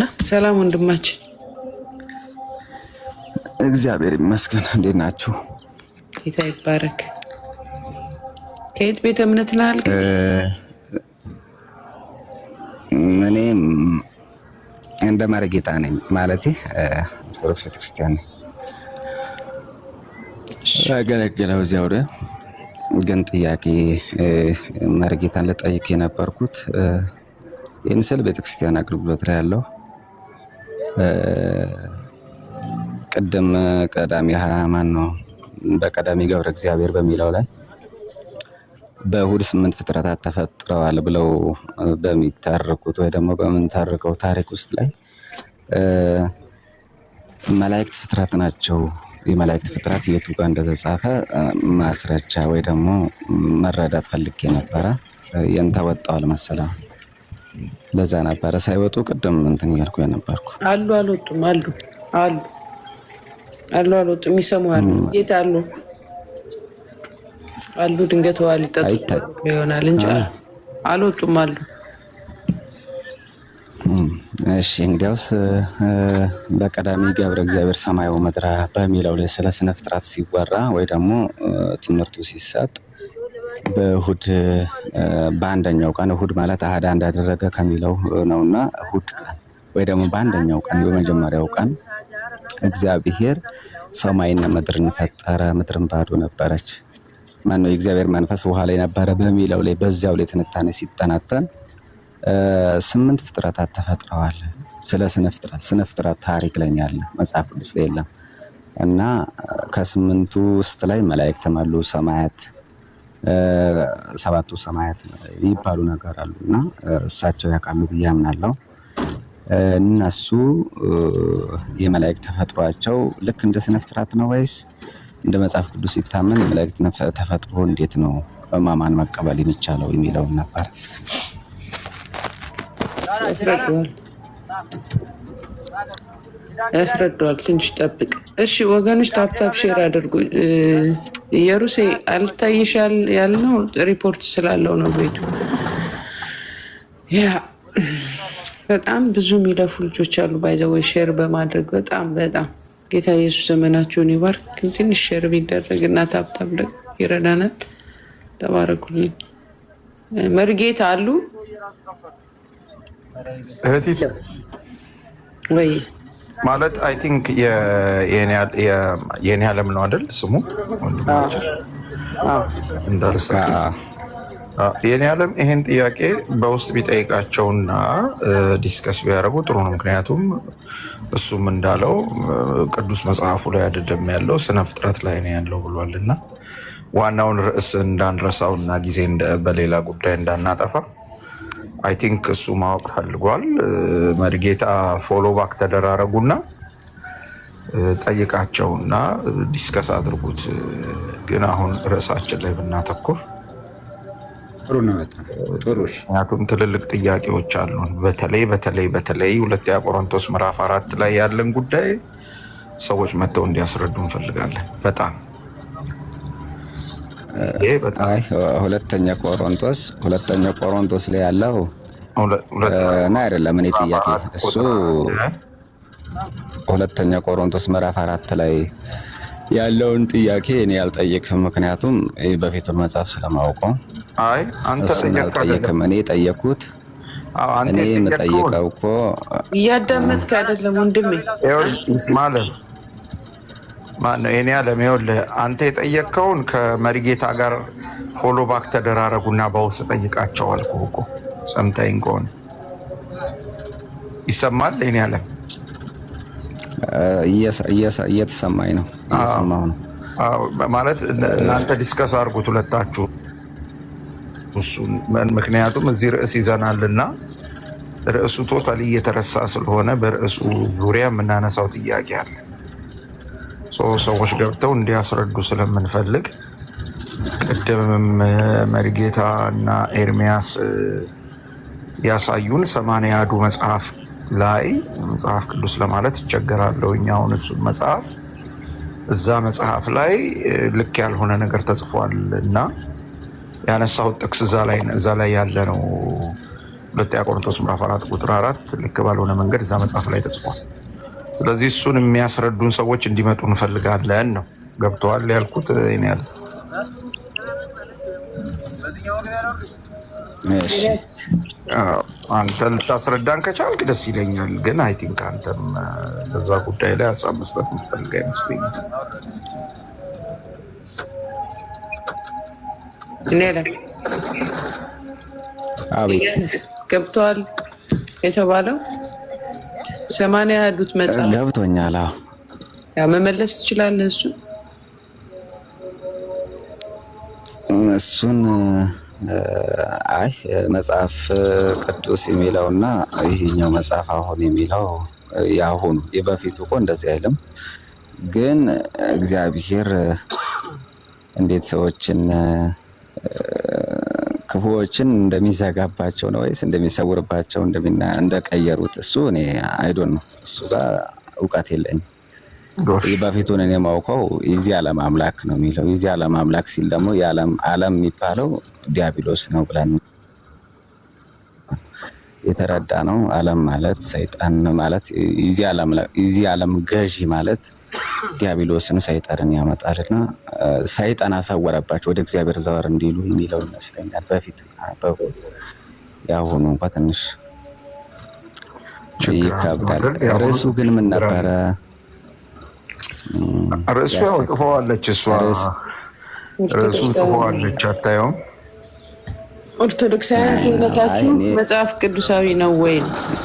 ደህና ሰላም ወንድማችን እግዚአብሔር ይመስገን። እንዴት ናችሁ? ጌታ ይባረክ። ከየት ቤተ እምነት ነህ አልከኝ? እኔ እንደ መርጌታ ነኝ ማለቴ ኦርቶዶክስ ቤተክርስቲያን ነኝ። አገለግለው እዚያው ወደ ግን ጥያቄ መርጌታን ልጠይቅ የነበርኩት ይህን ስል ቤተክርስቲያን አገልግሎት ላይ ያለው ቅድም ቀዳሚ ማን ነው በቀዳሚ ገብረ እግዚአብሔር በሚለው ላይ በእሁድ 8 ፍጥረታት ተፈጥረዋል ብለው በሚታረቁት ወይ ደግሞ በምንታረቀው ታሪክ ውስጥ ላይ መላእክት ፍጥረት ናቸው። የመላእክት ፍጥረት የቱ ጋር እንደተጻፈ ማስረጃ ወይ ደግሞ መረዳት ፈልጌ ነበረ። የንተወጣው መሰለኝ ለዛ ነበረ ሳይወጡ ቅድም እንትን እያልኩ ነበርኩ። አሉ አልወጡም አልወጡም ይሰማሉ። የት አሉ ድንገት ዋል ይጠጡ ይሆናል እንጂ አልወጡም አሉ። እሺ እንግዲያውስ በቀዳሚ ገብረ እግዚአብሔር ሰማያዊ ምድር በሚለው ላይ ስለ ስነ ፍጥረት ሲወራ ወይ ደግሞ ትምህርቱ ሲሰጥ በእሁድ በአንደኛው ቀን እሁድ ማለት አሃዳ እንዳደረገ ከሚለው ነውና እሁድ ቀን ወይ ደግሞ በአንደኛው ቀን በመጀመሪያው ቀን እግዚአብሔር ሰማይና ምድርን ፈጠረ፣ ምድርን ባዶ ነበረች። ማነው የእግዚአብሔር መንፈስ ውሃ ላይ ነበረ በሚለው ላይ በዚያው ላይ ትንታኔ ሲተናተን 8 ፍጥረታት ተፈጥረዋል። ስለ ስነ ፍጥረት ታሪክ ላይ ያለ መጽሐፍ ቅዱስ ላይ የለም እና ከ8ቱ ውስጥ ላይ መላእክትም አሉ፣ ሰማያት 7ቱ ሰማያት ይባሉ ነገር አሉና እሳቸው ያውቃሉ ብዬ አምናለሁ። እነሱ የመላእክት ተፈጥሯቸው ልክ እንደ ስነ ፍጥረት ነው ወይስ እንደ መጽሐፍ ቅዱስ ሲታመን መላእክት ተፈጥሮ እንዴት ነው በማማን መቀበል የሚቻለው የሚለው ነበር። ያስረዳዋል። ትንሽ ጠብቅ እሺ ወገኖች። ታፕታፕ ሼር አድርጉ። ኢየሩሴ አልታይሽ ያልነው ሪፖርት ስላለው ነው ቤቱ። ያ በጣም ብዙ የሚለፉ ልጆች አሉ ባይዘወይ ሼር በማድረግ በጣም ጌታ ኢየሱስ ዘመናቸውን ይባርክ። ትንሽ ሼር ቢደረግ እና ታፕታፕ ይረዳናል። ተባረኩልኝ። መርጌታ አሉ እህቴ ወይ ማለት አይ ቲንክ የኔ ዓለም ነው አይደል ስሙ? ወንድማችን እንዳልሰጥ የኔ ዓለም ይሄን ጥያቄ በውስጥ ቢጠይቃቸውና ዲስከስ ቢያደርጉ ጥሩ ነው። ምክንያቱም እሱም እንዳለው ቅዱስ መጽሐፉ ላይ አይደለም ያለው ስነ ፍጥረት ላይ ነው ያለው ብሏልና ዋናውን ርዕስ እንዳንረሳውና ጊዜ በሌላ ጉዳይ እንዳናጠፋ አይ ቲንክ እሱ ማወቅ ፈልጓል። መርጌታ ፎሎ ባክ ተደራረጉና ጠይቃቸውና ዲስከስ አድርጉት። ግን አሁን ርዕሳችን ላይ ብናተኩር ጥሩ ነው። ጥሩ። ምክንያቱም ትልልቅ ጥያቄዎች አሉን። በተለይ ሁለተኛ ቆሮንቶስ ምዕራፍ 4 ላይ ያለን ጉዳይ ሰዎች መጥተው እንዲያስረዱ እንፈልጋለን። በጣም ሁለተኛ ቆሮንቶስ ላይ ያለው እና አይደለም እኔ ጥያቄ እሱ ሁለተኛ ቆሮንቶስ ምዕራፍ 4 ላይ ያለውን ጥያቄ እኔ አልጠየቅም። ምክንያቱም በፊቱን መጽሐፍ ስለማውቀው አንተ ጠየቅም። እኔ ጠየቅኩት። እኔ የምጠይቀው እኮ እያዳመጥክ አይደለም ወንድሜ ማለት ማነው? የኔ ዓለም ይኸውልህ፣ አንተ የጠየቅከውን ከመርጌታ ጋር ፎሎ ባክ ተደራረጉና በውስጥ ጠይቃቸው አልኩህ እኮ። ሰምተኸኝ ከሆነ ይሰማል? የኔ ዓለም እየተሰማኝ ነው። እየሰማሁ ነው ማለት እናንተ ዲስከስ አድርጉት ሁለታችሁ እሱን። ምክንያቱም እዚህ ርዕስ ይዘናልና ርዕሱ ቶታሊ እየተረሳ ስለሆነ በርዕሱ ዙሪያ የምናነሳው ጥያቄ አለ። ሰዎች ገብተው እንዲያስረዱ ስለምንፈልግ ቅድምም መርጌታ እና ኤርሚያስ ያሳዩን 80 አሐዱ መጽሐፍ ላይ መጽሐፍ ቅዱስ ለማለት ይቸገራለሁ። አሁን እሱን መጽሐፍ እዛ መጽሐፍ ላይ ልክ ያልሆነ ነገር ተጽፏል እና ያነሳሁት ጥቅስ እዛ ላይ ያለ ነው። ሁለተኛ ቆሮንቶስ ምዕራፍ 4 ቁጥር 4 ልክ ባልሆነ መንገድ እዛ መጽሐፍ ላይ ተጽፏል። ስለዚህ እሱን የሚያስረዱን ሰዎች እንዲመጡ እንፈልጋለን ነው። ገብተዋል ያልኩት እኔ ያለ አንተ ልታስረዳን ከቻልክ ደስ ይለኛል። ግን አይ ቲንክ አንተም በዛ ጉዳይ ላይ ሀሳብ መስጠት የምትፈልግ አይመስለኝም። ገብተዋል የተባለው 80 ያህሉት መጽሐፍ ገብቶኛል። ያ መመለስ ትችላለህ። እሱን አይ መጽሐፍ ቅዱስ የሚለውና ይሄኛው መጽሐፍ አሁን የሚለው ያሁኑ የበፊቱ እኮ እንደዚህ አይልም። ግን እግዚአብሔር እንዴት ሰዎችን ክፉዎችን እንደሚዘጋባቸው ነው ወይስ እንደሚሰውርባቸው እንደቀየሩት እሱ እኔ አይዶን ነው። እሱ ጋር እውቀት የለኝም። በፊቱን እኔ የማውቀው የዚህ ዓለም አምላክ ነው የሚለው። የዚህ ዓለም አምላክ ሲል ደግሞ ዓለም የሚባለው ዲያብሎስ ነው ብለን የተረዳ ነው። ዓለም ማለት ሰይጣን ማለት የዚህ ዓለም ገዢ ማለት ዲያብሎስን ሰይጣንን ያመጣልና ሰይጣን አሰወረባቸው ወደ እግዚአብሔር ዘወር እንዲሉ የሚለው ይመስለኛል። በፊቱ ያሁኑ እንኳ ትንሽ ይከብዳል። ርዕሱ ግን ምን ነበረ? ርዕሱ ያው ጽፈዋለች እሷ ርዕሱን ጽፈዋለች። አታየውም? ኦርቶዶክሳውያን ክህነታችሁ መጽሐፍ ቅዱሳዊ ነው ወይ?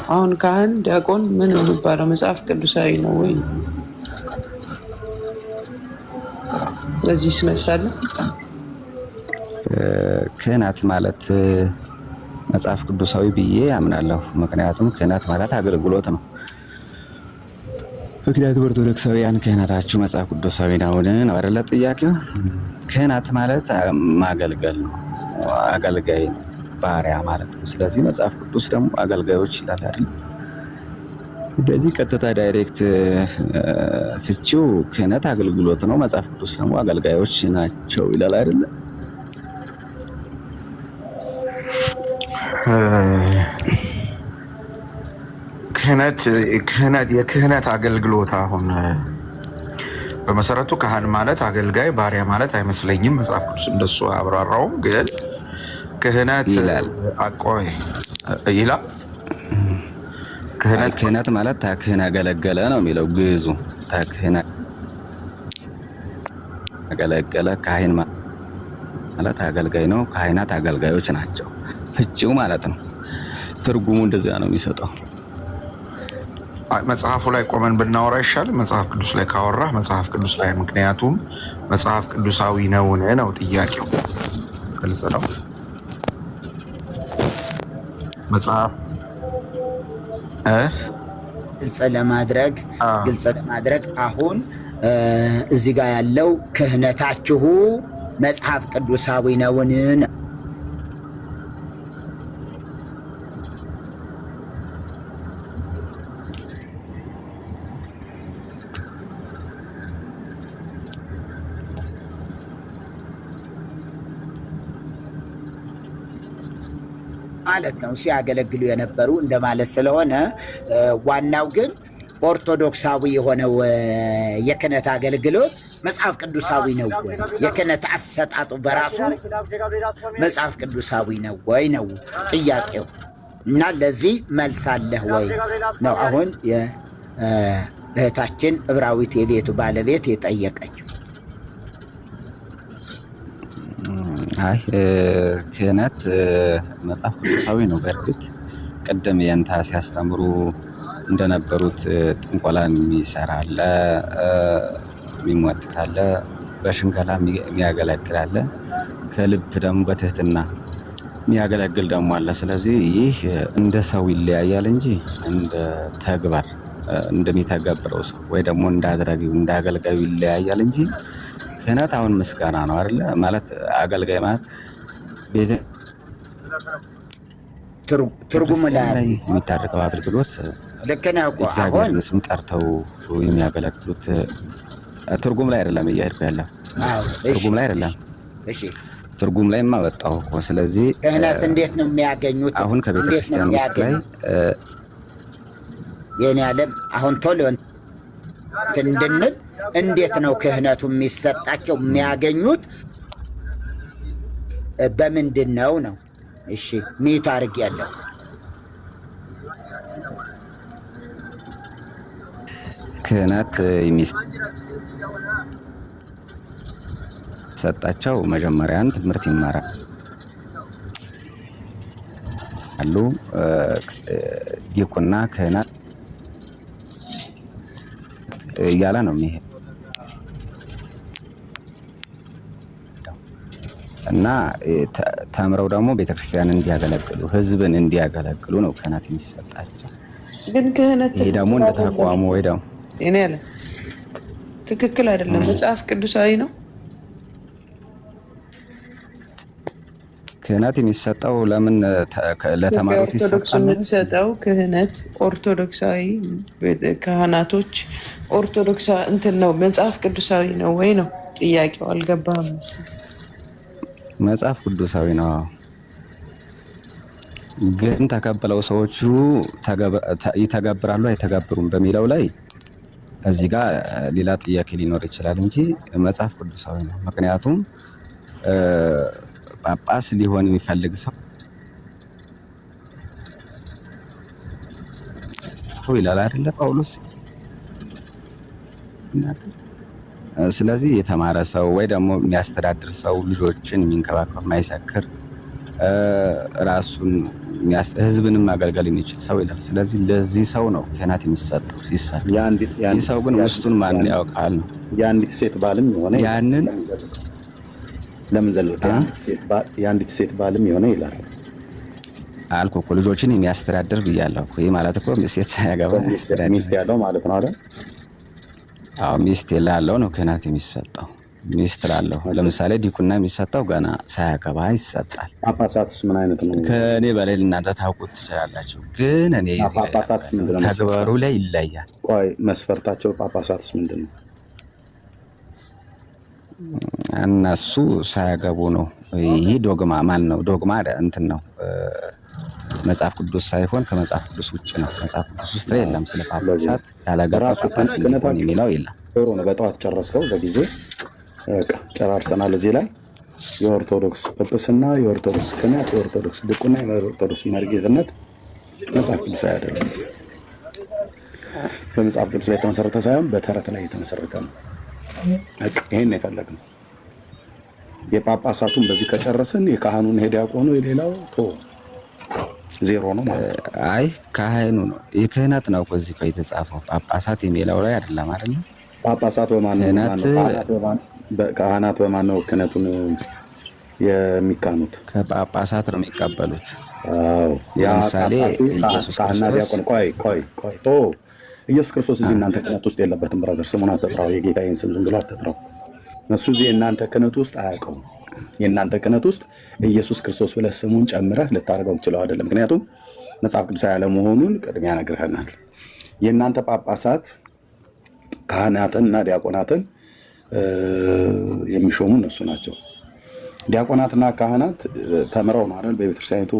አሁን ካህን ዲያቆን ምን የሚባለው መጽሐፍ ቅዱሳዊ ነው ወይ? ለዚህ ስመልሳለሁ። ክህነት ማለት መጽሐፍ ቅዱሳዊ ብዬ አምናለሁ። ምክንያቱም ክህነት ማለት አገልግሎት ነው። ምክንያቱም ኦርቶዶክሳውያን ክህነታችሁ መጽሐፍ ቅዱሳዊ ነው አይደለ? ጥያቄው ክህነት ማለት ማገልገል ነው። አገልጋይ ነው፣ ባሪያ ማለት ነው። ስለዚህ መጽሐፍ ቅዱስ ደግሞ አገልጋዮች ይላል አይደል? እንደዚህ ቀጥታ ዳይሬክት ፍቺው ክህነት አገልግሎት ነው፣ መጽሐፍ ቅዱስ ደግሞ አገልጋዮች ናቸው ይላል አይደል? የክህነት አገልግሎት አሁን በመሰረቱ ካህን ማለት አገልጋይ፣ ባሪያ ማለት አይመስለኝም። መጽሐፍ ቅዱስ እንደሱ አብራራውም። ግን ክህነት አቆይ ይላል። ክህነት ማለት ታክህን አገለገለ ነው የሚለው ግዕዙ። ታክህን አገለገለ። ካህን ማለት አገልጋይ ነው። ካህናት አገልጋዮች ናቸው ፍቺው ማለት ነው። ትርጉሙ እንደዚያ ነው የሚሰጠው። መጽሐፉ ላይ ቆመን ብናወራ ይሻል። መጽሐፍ ቅዱስ ላይ ካወራህ መጽሐፍ ቅዱስ ላይ ምክንያቱም መጽሐፍ ቅዱሳዊ ነውን ነው ጥያቄው። ግልጽ ነው። መጽሐፍ ግልጽ ለማድረግ አሁን እዚህ ጋር ያለው ክህነታችሁ መጽሐፍ ቅዱሳዊ ነውን? ማለት ነው ሲያገለግሉ የነበሩ እንደማለት ስለሆነ ዋናው ግን ኦርቶዶክሳዊ የሆነው የክህነት አገልግሎት መጽሐፍ ቅዱሳዊ ነው ወይ? የክህነት አሰጣጡ በራሱ መጽሐፍ ቅዱሳዊ ነው ወይ ነው ጥያቄው። እና ለዚህ መልስ አለህ ወይ ነው አሁን እህታችን ዕብራዊት የቤቱ ባለቤት የጠየቀችው። አይ ክህነት መጽሐፍ ቅዱሳዊ ነው። በእርግጥ ቀደም የንታ ሲያስተምሩ እንደነበሩት ጥንቆላን የሚሰራ አለ፣ የሚሟትት አለ፣ በሽንገላ የሚያገለግል አለ፣ ከልብ ደግሞ በትህትና የሚያገለግል ደግሞ አለ። ስለዚህ ይህ እንደ ሰው ይለያያል እንጂ እንደ ተግባር እንደሚተገብረው ሰው ወይ ደግሞ እንዳድራጊው እንዳገልጋዩ ይለያያል እንጂ ክህነት አሁን ምስጋና ነው አይደለ? ማለት አገልጋይ ማለት ቤተ ትርጉም ላይ የሚታረቀው አገልግሎት ልክ ነው እኮ አሁን ስም ጠርተው የሚያገለግሉት ትርጉም ላይ አይደለም እያሄድኩ ያለው። ትርጉም ላይ አይደለም። እሺ ትርጉም ላይ ማወጣው እኮ። ስለዚህ ክህነት እንዴት ነው የሚያገኙት? አሁን ከቤተክርስቲያን ውስጥ ላይ የኔ ዓለም አሁን ቶሎ እንድንል እንዴት ነው ክህነቱ የሚሰጣቸው የሚያገኙት በምንድን ነው ነው? እሺ ሚት አድርግ ያለው ክህነት የሚሰጣቸው መጀመሪያን ትምህርት ይማራሉ። ዲቁና ክህነት እያለ ነው የሚሄድ እና ተምረው ደግሞ ቤተክርስቲያን እንዲያገለግሉ ህዝብን እንዲያገለግሉ ነው ክህነት የሚሰጣቸው። ግን ክህነት ይሄ ደግሞ እንደ ተቋሙ ወይ ደግሞ እኔ ያለ ትክክል አይደለም። መጽሐፍ ቅዱሳዊ ነው። ክህነት የሚሰጠው ለምን ለተማሪዎች ይሰጣል? ኦርቶዶክስ የምትሰጠው ክህነት ኦርቶዶክሳዊ ካህናቶች ኦርቶዶክሳዊ እንትን ነው መጽሐፍ ቅዱሳዊ ነው ወይ ነው ጥያቄው? አልገባህም? መጽሐፍ ቅዱሳዊ ነው፣ ግን ተቀበለው ሰዎቹ ይተገብራሉ አይተገብሩም በሚለው ላይ እዚህ ጋር ሌላ ጥያቄ ሊኖር ይችላል እንጂ መጽሐፍ ቅዱሳዊ ነው። ምክንያቱም ጳጳስ ሊሆን የሚፈልግ ሰው ይላል አይደለ ጳውሎስ። ስለዚህ የተማረ ሰው ወይ ደግሞ የሚያስተዳድር ሰው ልጆችን የሚንከባከብ የማይሰክር ራሱን ህዝብንም ማገልገል የሚችል ሰው ይላል። ስለዚህ ለዚህ ሰው ነው ክህነት የሚሰጠው። ሲሰጥ ይህ ሰው ግን ውስጡን ማን ያውቃል ነው። የአንዲት ሴት ባልም የሆነ ያንን ለምን ዘለቀ? የአንዲት ሴት ባልም የሆነ ይላል አልኩ እኮ ልጆችን የሚያስተዳድር ብያለሁ እኮ። ይህ ማለት እኮ ሴት ሳያገባ ሚስት ያለው ማለት ነው አይደል? አዎ ሚስት ላለው ነው ክህነት የሚሰጠው። ሚስት ላለው ለምሳሌ ዲቁና የሚሰጠው ገና ሳያገባ ይሰጣል። ጳጳሳትስ ምን አይነት ነው? ከእኔ በላይ እናንተ ታውቁት ትችላላችሁ፣ ግን እኔ ጳጳሳትስ ምንድነው ተግባሩ ላይ ይለያል። ቆይ መስፈርታቸው ጳጳሳትስ ምንድነው? እነሱ ሳያገቡ ነው። ይህ ዶግማ ማን ነው? ዶግማ እንትን ነው መጽሐፍ ቅዱስ ሳይሆን ከመጽሐፍ ቅዱስ ውጭ ነው። መጽሐፍ ቅዱስ ውስጥ ላይ የለም ስለ ጳጳሳት ያላገባ ጳጳስ የሚለው የለም። ጥሩ ነው። በጠዋት ጨረስከው በጊዜ ጨራርሰናል። እዚህ ላይ የኦርቶዶክስ ጵጵስና፣ የኦርቶዶክስ ክህነት፣ የኦርቶዶክስ ድቁና፣ የኦርቶዶክስ መርጌትነት መጽሐፍ ቅዱስ አይደለም። በመጽሐፍ ቅዱስ ላይ የተመሰረተ ሳይሆን በተረት ላይ የተመሰረተ ነው። ይሄን የፈለግነው የጳጳሳቱን በዚህ ከጨረስን የካህኑን ዲያቆኑ የሌላው ዜሮ ነው ማለት ነው። አይ ካህኑ ነው የክህነት ነው እኮ እዚህ የተጻፈው ጳጳሳት የሚለው ላይ አይደለም አይደል? ጳጳሳት ካህናት በማን ነው ክህነቱን የሚካኑት? ከጳጳሳት ነው የሚቀበሉት። ለምሳሌ ኢየሱስ ክርስቶስ እዚህ እናንተ ክህነት ውስጥ የለበትም። ብራዘር ስሙን አትጥራው፣ የጌታዬን ስም ዝም ብሎ አትጥራው። እሱ እዚህ የእናንተ ክህነት ውስጥ አያውቀውም። የእናንተ ክህነት ውስጥ ኢየሱስ ክርስቶስ ብለህ ስሙን ጨምረህ ልታደርገው ትችለው አይደለም። ምክንያቱም መጽሐፍ ቅዱሳዊ ያለመሆኑን ቅድሚያ ነግረህናል። የእናንተ ጳጳሳት ካህናትን እና ዲያቆናትን የሚሾሙ እነሱ ናቸው። ዲያቆናትና ካህናት ተምረው ነው አይደል በቤተክርስቲያኒቱ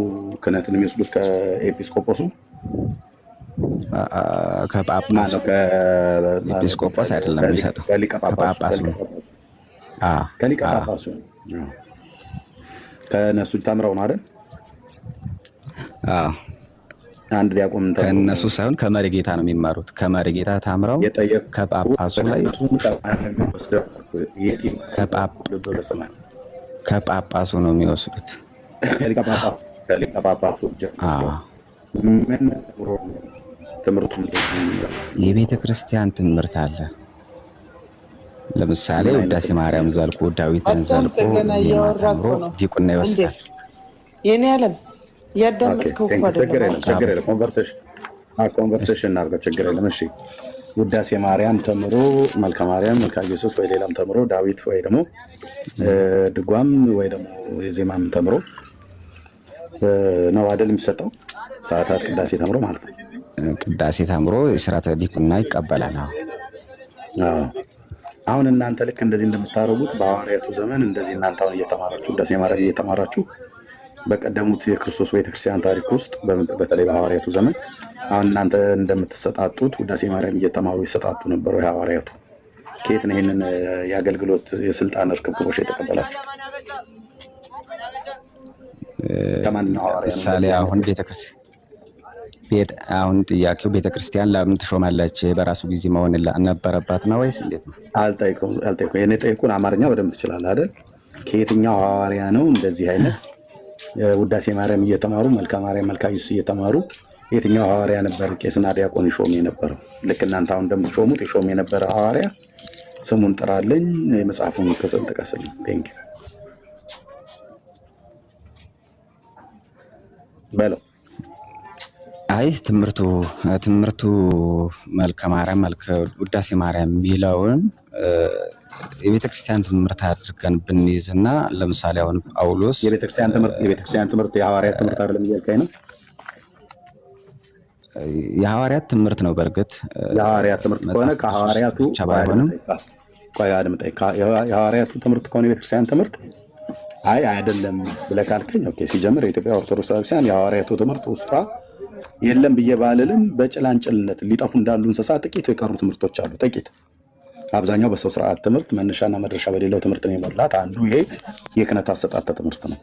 ክህነትን የሚወስዱት ከኤጲስቆጶሱ ከጳጳሱ ኤጲስቆጶስ አይደለም የሚሰጠው ከጳጳሱ ከሊቀ ጳጳሱ ከእነሱ ተምረው ነው አይደል? አንድ ዲያቆን ከእነሱ ሳይሆን ከመሪጌታ ነው የሚማሩት። ከመሪጌታ ተምረው ከጳጳሱ ላይ ከጳጳሱ ነው የሚወስዱት። ከሊቀ ጳጳሱ ትምህርቱ የቤተ ክርስቲያን ትምህርት አለ። ለምሳሌ ውዳሴ ማርያም ዘልቆ ዳዊትን ዘልቆ ዜማ ተምሮ ዲቁና ይወስዳል። የኔ ዓለም ያዳመጥከው እኮ አይደለም። ኮንቨርሴሽን እናድርገው፣ ችግር የለም። እሺ ውዳሴ ማርያም ተምሮ መልከ ማርያም መልከ ኢየሱስ ወይ ሌላም ተምሮ ዳዊት ወይ ደግሞ ድጓም ወይ ደግሞ የዜማም ተምሮ ነው አይደል የሚሰጠው? ሰዓታት ቅዳሴ ተምሮ ማለት ነው። ቅዳሴ ተምሮ የሥርዓተ ዲቁና ይቀበላል። አሁን እናንተ ልክ እንደዚህ እንደምታረጉት በሐዋርያቱ ዘመን እንደዚህ እናንተ አሁን እየተማራችሁ ውዳሴ ማርያም እየተማራችሁ በቀደሙት የክርስቶስ ቤተክርስቲያን ታሪክ ውስጥ በተለይ በሐዋርያቱ ዘመን አሁን እናንተ እንደምትሰጣጡት ውዳሴ ማርያም እየተማሩ ይሰጣጡ ነበሩ የሐዋርያቱ። ከየት ነው ይህንን የአገልግሎት የስልጣን እርክብክቦች የተቀበላችሁ? ከማንኛው ሐዋርያ ነው? ምሳሌ አሁን አሁን ጥያቄው ቤተክርስቲያን ለምን ትሾማለች? በራሱ ጊዜ መሆን ነበረባት ነው ወይስ እንዴት ነው? አልጠይቁም። የኔ ጠይቁን አማርኛ በደንብ ትችላለህ አይደል? ከየትኛው ሐዋርያ ነው እንደዚህ አይነት ውዳሴ ማርያም እየተማሩ መልካ ማርያም መልካ ኢየሱስ እየተማሩ የትኛው ሐዋርያ ነበር ቄስና ዲያቆን ይሾም የነበረው? ልክ እናንተ አሁን እንደምትሾሙት ይሾም የነበረ ሐዋርያ ስሙን ጥራልኝ፣ የመጽሐፉን ክፍል ጥቀስልኝ። ቴንክ በለው። አይ ትምህርቱ መልከ ማርያም መልከ ውዳሴ ማርያም የሚለውን የቤተክርስቲያን ትምህርት አድርገን ብንይዝ እና ለምሳሌ አሁን ጳውሎስ የቤተክርስቲያን ትምህርት የሐዋርያት ትምህርት አይደለም እያልከኝ ነው? የሐዋርያት ትምህርት ነው። በእርግጥ የሐዋርያት ትምህርት ከሆነ ከሐዋርያቱ የሐዋርያቱ ትምህርት ከሆነ የቤተክርስቲያን ትምህርት አይደለም ብለህ ካልከኝ ኦኬ። ሲጀምር የኢትዮጵያ ኦርቶዶክስ ቤተክርስቲያን የሐዋርያቱ ትምህርት ውስጧ የለም ብዬ ባልልም በጭላንጭልነት ሊጠፉ እንዳሉ እንስሳ ጥቂት የቀሩ ትምህርቶች አሉ። ጥቂት አብዛኛው በሰው ስርዓት ትምህርት መነሻና መድረሻ በሌለው ትምህርት ነው የሞላት። አንዱ ይሄ የክህነት አሰጣጥ ትምህርት ነው።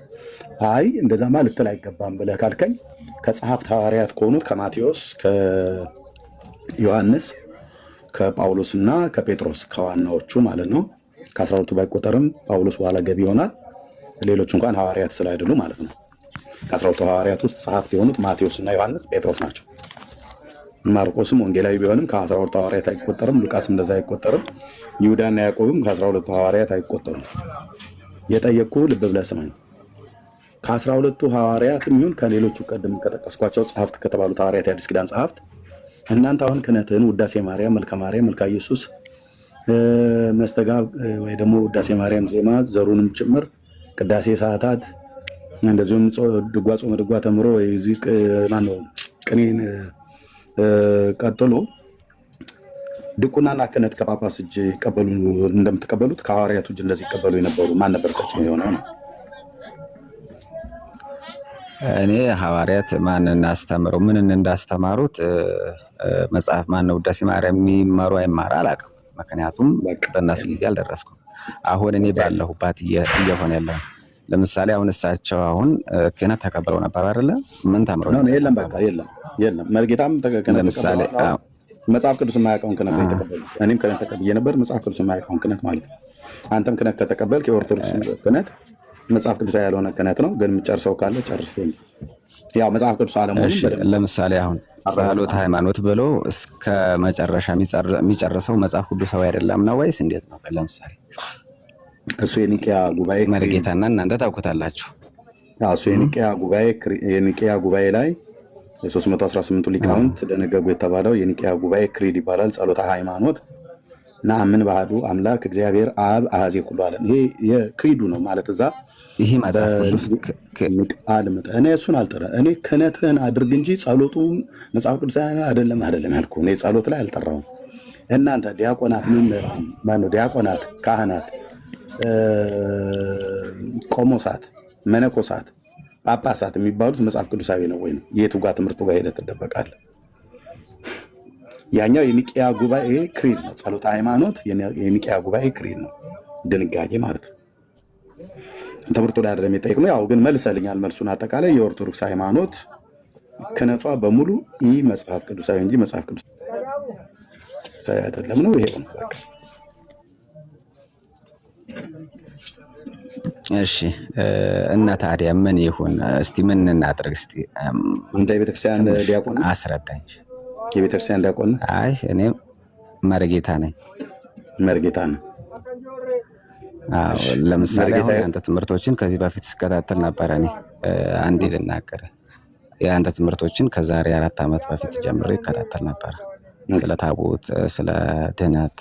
እንደዛማ ልትል አይገባም ብለህ ካልከኝ ከጸሐፍት ሐዋርያት ከሆኑት ከማቴዎስ፣ ከዮሐንስ፣ ከጳውሎስና ከጴጥሮስ ከዋናዎቹ ማለት ነው። ከ12ቱ ባይቆጠርም ጳውሎስ በኋላ ገቢ ይሆናል። ሌሎች እንኳን ሐዋርያት ስላይደሉ ማለት ነው። ከ12ቱ ሐዋርያት ውስጥ ጸሐፍት የሆኑት ማቴዎስ እና ዮሐንስ፣ ጴጥሮስ ናቸው። ማርቆስም ወንጌላዊ ቢሆንም ከ12ቱ ሐዋርያት አይቆጠርም። ሉቃስም እንደዛ አይቆጠርም። ይሁዳና ያዕቆብም ከ12ቱ ሐዋርያት አይቆጠሩም። የጠየቁ ልብ ብለህ ስማኝ። ከ12ቱ ሐዋርያትም ይሁን ከሌሎቹ ቀደም ከጠቀስኳቸው ጸሐፍት ከተባሉት ሐዋርያት የአዲስ ኪዳን ጸሐፍት እናንተ አሁን ክህነትን ውዳሴ ማርያም መልካ ማርያም መልካ ኢየሱስ መስተጋብ ወይ ደግሞ ውዳሴ ማርያም ዜማ ዘሩንም ጭምር ቅዳሴ ሰዓታት እንደዚሁም ድጓ ጾመ ድጓ ተምሮ ዚቅ ማነው ቅኔን ቀጥሎ ድቁናና ክህነት ከጳጳስ እጅ ይቀበሉ እንደምትቀበሉት ከሐዋርያቱ እጅ እንደዚህ ይቀበሉ የነበሩ ማን ነበር? ሰጭ የሆነው ነው። እኔ ሐዋርያት ማንን አስተምረው ምንን እንዳስተማሩት መጽሐፍ ማነው ውዳሴ ማርያም የሚማሩ አይማራ አላውቅም። ምክንያቱም በእነሱ ጊዜ አልደረስኩም። አሁን እኔ ባለሁባት እየሆነ ያለው ለምሳሌ አሁን እሳቸው አሁን ክህነት ተቀበለው ነበር አይደለ? ምን ተምረው ነው? የለም በቃ የለም መርጌታም ለምሳሌ መጽሐፍ ቅዱስ የማያውቀውን ክህነት ተቀበሉ። እኔም ክህነት ተቀብዬ ነበር፣ መጽሐፍ ቅዱስ የማያውቀውን ክህነት ማለት ነው። አንተም ክህነት ከተቀበልክ የኦርቶዶክስ ክህነት መጽሐፍ ቅዱስ ያልሆነ ክህነት ነው። ግን የምጨርሰው ካለ ጨርስ። ያው መጽሐፍ ቅዱስ አለመሆኑን ለምሳሌ አሁን ጸሎት ሃይማኖት ብሎ እስከ መጨረሻ የሚጨርሰው መጽሐፍ ቅዱሳዊ አይደለም ነው ወይስ እንዴት ነው? ለምሳሌ እሱ የኒቅያ ጉባኤ መርጌታና እናንተ ታውቁታላችሁ። እሱ የኒቅያ ጉባኤ ላይ የ318ቱ ሊቃውንት ደነገጉ የተባለው የኒቅያ ጉባኤ ክሪድ ይባላል። ጸሎተ ሃይማኖት ነአምን በአሐዱ አምላክ እግዚአብሔር አብ አሐዜ ኩሉ ዓለም። ይሄ የክሪዱ ነው ማለት እዛ ይሄ መጽሐፍ ቅዱስ እኔ እሱን አልጠራም። እኔ ክህነትህን አድርግ እንጂ ጸሎቱ መጽሐፍ ቅዱስ አይደለም ያልኩህ። እኔ ጸሎት ላይ አልጠራውም። እናንተ ዲያቆናት፣ ማነው ዲያቆናት፣ ካህናት፣ ቆሞሳት፣ መነኮሳት፣ ጳጳሳት የሚባሉት መጽሐፍ ቅዱሳዊ ነው ወይ ነው? የቱ ጋር ትምህርቱ ጋር ሄደህ ትደበቃለህ? ያኛው የኒቅያ ጉባኤ ክሪድ ነው። ጸሎተ ሃይማኖት የኒቅያ ጉባኤ ክሪድ ነው፣ ድንጋጌ ማለት ነው። ትምህርቱ ላይ አይደለም የጠየቅ ነው። ያው ግን መልሰልኛል መልሱን። አጠቃላይ የኦርቶዶክስ ሃይማኖት ክህነቷ በሙሉ ይህ መጽሐፍ ቅዱሳዊ እንጂ መጽሐፍ ቅዱሳዊ አይደለም ነው። ይሄ ነው በቃ። እሺ እና ታዲያ ምን ይሁን? እስቲ ምን እናድርግ? እስቲ አንተ የቤተክርስቲያን ዲያቆን አስረዳኝ። የቤተክርስቲያን ዲያቆን? አይ እኔ መርጌታ ነኝ። መርጌታ ነው። ለምሳሌ አሁን የአንተ ትምህርቶችን ከዚህ በፊት ስከታተል ነበረ። እኔ አንዴ ልናገር፣ የአንተ ትምህርቶችን ከዛሬ 4 ዓመት በፊት ጀምሮ ይከታተል ነበረ። ስለ ታቦት፣ ስለ ድህነት፣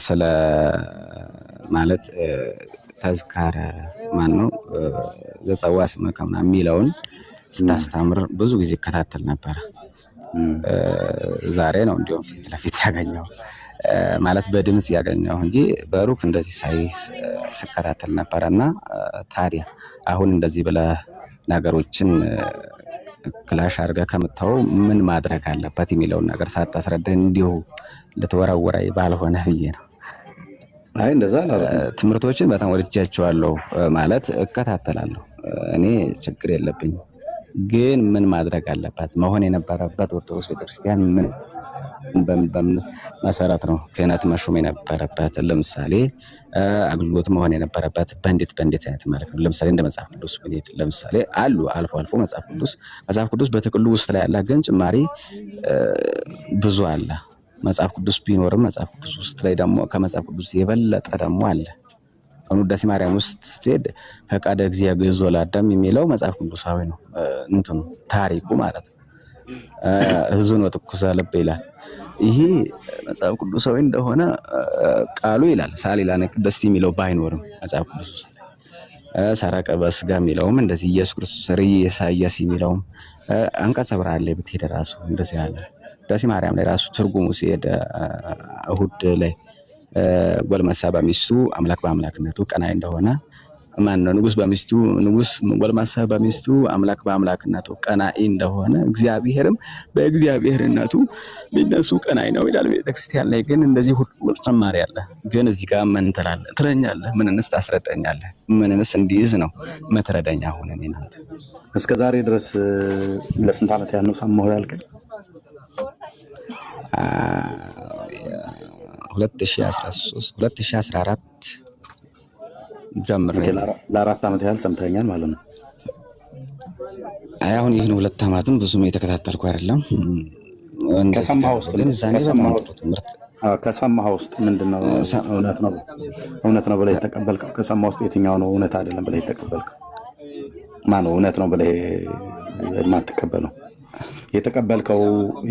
ስለ ማለት ተዝካረ ማነው ዘጸዋ ስመከ ምናምን የሚለውን ስታስተምር ብዙ ጊዜ ይከታተል ነበረ። ዛሬ ነው እንዲሁም ፊት ለፊት ያገኘው ማለት በድምጽ ያገኘው እንጂ በሩቅ እንደዚህ ስከታተል ነበረና ታዲያ አሁን እንደዚህ ብለህ ነገሮችን ክላሽ አድርገህ ከምታው ምን ማድረግ አለበት የሚለውን ነገር ሳታስረዳኝ እንዲሁ ልትወረውረኝ ባልሆነ ብዬ ነው። አይ እንደዛ ትምህርቶችን በጣም ወድጃቸዋለሁ ማለት እከታተላለሁ። እኔ ችግር የለብኝም። ግን ምን ማድረግ አለበት መሆን የነበረበት ኦርቶዶክስ ቤተክርስቲያን ምን በምን መሰረት ነው ክህነት መሾም የነበረበት? ለምሳሌ አገልግሎት መሆን የነበረበት በእንዴት አይነት ማለት ነው። ለምሳሌ እንደ መጽሐፍ ቅዱስ ብንሄድ ለምሳሌ አሉ አልፎ መጽሐፍ ቅዱስ በጥቅሉ ውስጥ ላይ ያለ ግን ጭማሪ ብዙ አለ። መጽሐፍ ቅዱስ ቢኖርም መጽሐፍ ቅዱስ ውስጥ ላይ ደግሞ ከመጽሐፍ ቅዱስ የበለጠ ደግሞ አለ። ውዳሴ ማርያም ውስጥ ስትሄድ ፈቃደ እግዚአብሔር ገዞ ለአዳም የሚለው መጽሐፍ ቅዱሳዊ ነው። እንትኑ ታሪኩ ማለት ነው። ሕዝቡን በትኩስ ልብ ይላል። ይሄ መጽሐፍ ቅዱሳዊ እንደሆነ ቃሉ ይላል። ሳሊላነ ቅድስት የሚለው ባይኖርም መጽሐፍ ቅዱስ ውስጥ ሰረቀ በስጋ የሚለውም እንደዚህ ኢየሱስ ክርስቶስ ኢሳይያስ የሚለውም አንቀጸ ብርሃን ላይ ብትሄድ ራሱ እንደዚህ ያለ ውዳሴ ማርያም ላይ ራሱ ትርጉሙ ሲሄድ እሁድ ላይ ጎልማሳ በሚስቱ አምላክ በአምላክነቱ ቀናኢ እንደሆነ ማነው ንጉስ ጎልማሳ በሚስቱ አምላክ በአምላክነቱ ቀናኢ እንደሆነ እግዚአብሔርም በእግዚአብሔርነቱ ቢነሱ ቀናኢ ነው ይላል። ቤተክርስቲያን ላይ ግን እንደዚህ ሁሉ ተማሪ አለ። ግን እዚህ ጋር ምን ትለኛለህ? ምንንስ ታስረዳኛለህ? ምንንስ እንዲይዝ ነው መትረዳኛ ሆነ እኔ አንተ እስከ ዛሬ ድረስ ለስንት ዓመት ያለው ሰማሁ ያልከኝ? 2014 ጀምሬ ለ4 ዓመት ያህል ሰምተኛል ማለት ነው። አሁን ይህን 2 ዓመትም ብዙም የተከታተልኩ አይደለም። ከሰማህ ውስጥ ግን ዛኔ በጣም ትምህርት ከሰማህ ውስጥ ምንድነው እውነት ነው ብለህ የተቀበልከው? ከሰማህ ውስጥ የትኛው ነው እውነት አይደለም ብለህ የተቀበልከው? ማነው እውነት ነው ብለህ የማትቀበለው? የተቀበልከው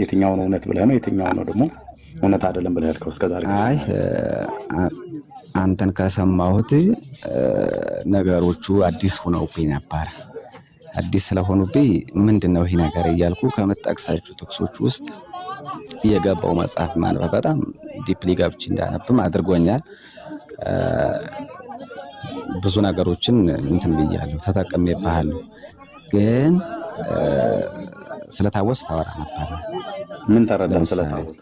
የትኛው ነው እውነት ብለህ ነው? የትኛው ነው ደግሞ እውነት አይደለም ብለህ ያልከው? እስከዛሬ አይ አንተን ከሰማሁት ነገሮቹ አዲስ ሆነውብኝ ነበር። አዲስ ስለሆኑብኝ ምንድነው ይሄ ነገር እያልኩ ከመጠቅሳችሁ ጥቅሶች ውስጥ የገባው መጽሐፍ ማንበብ በጣም ዲፕሊ ገብቼ እንዳነብም አድርጎኛል። ብዙ ነገሮችን እንትን ብያለሁ፣ ተጠቅሜብሃለሁ። ግን ስለታወስ ታወራ ነበር። ምን ተረዳን? ስለታወስ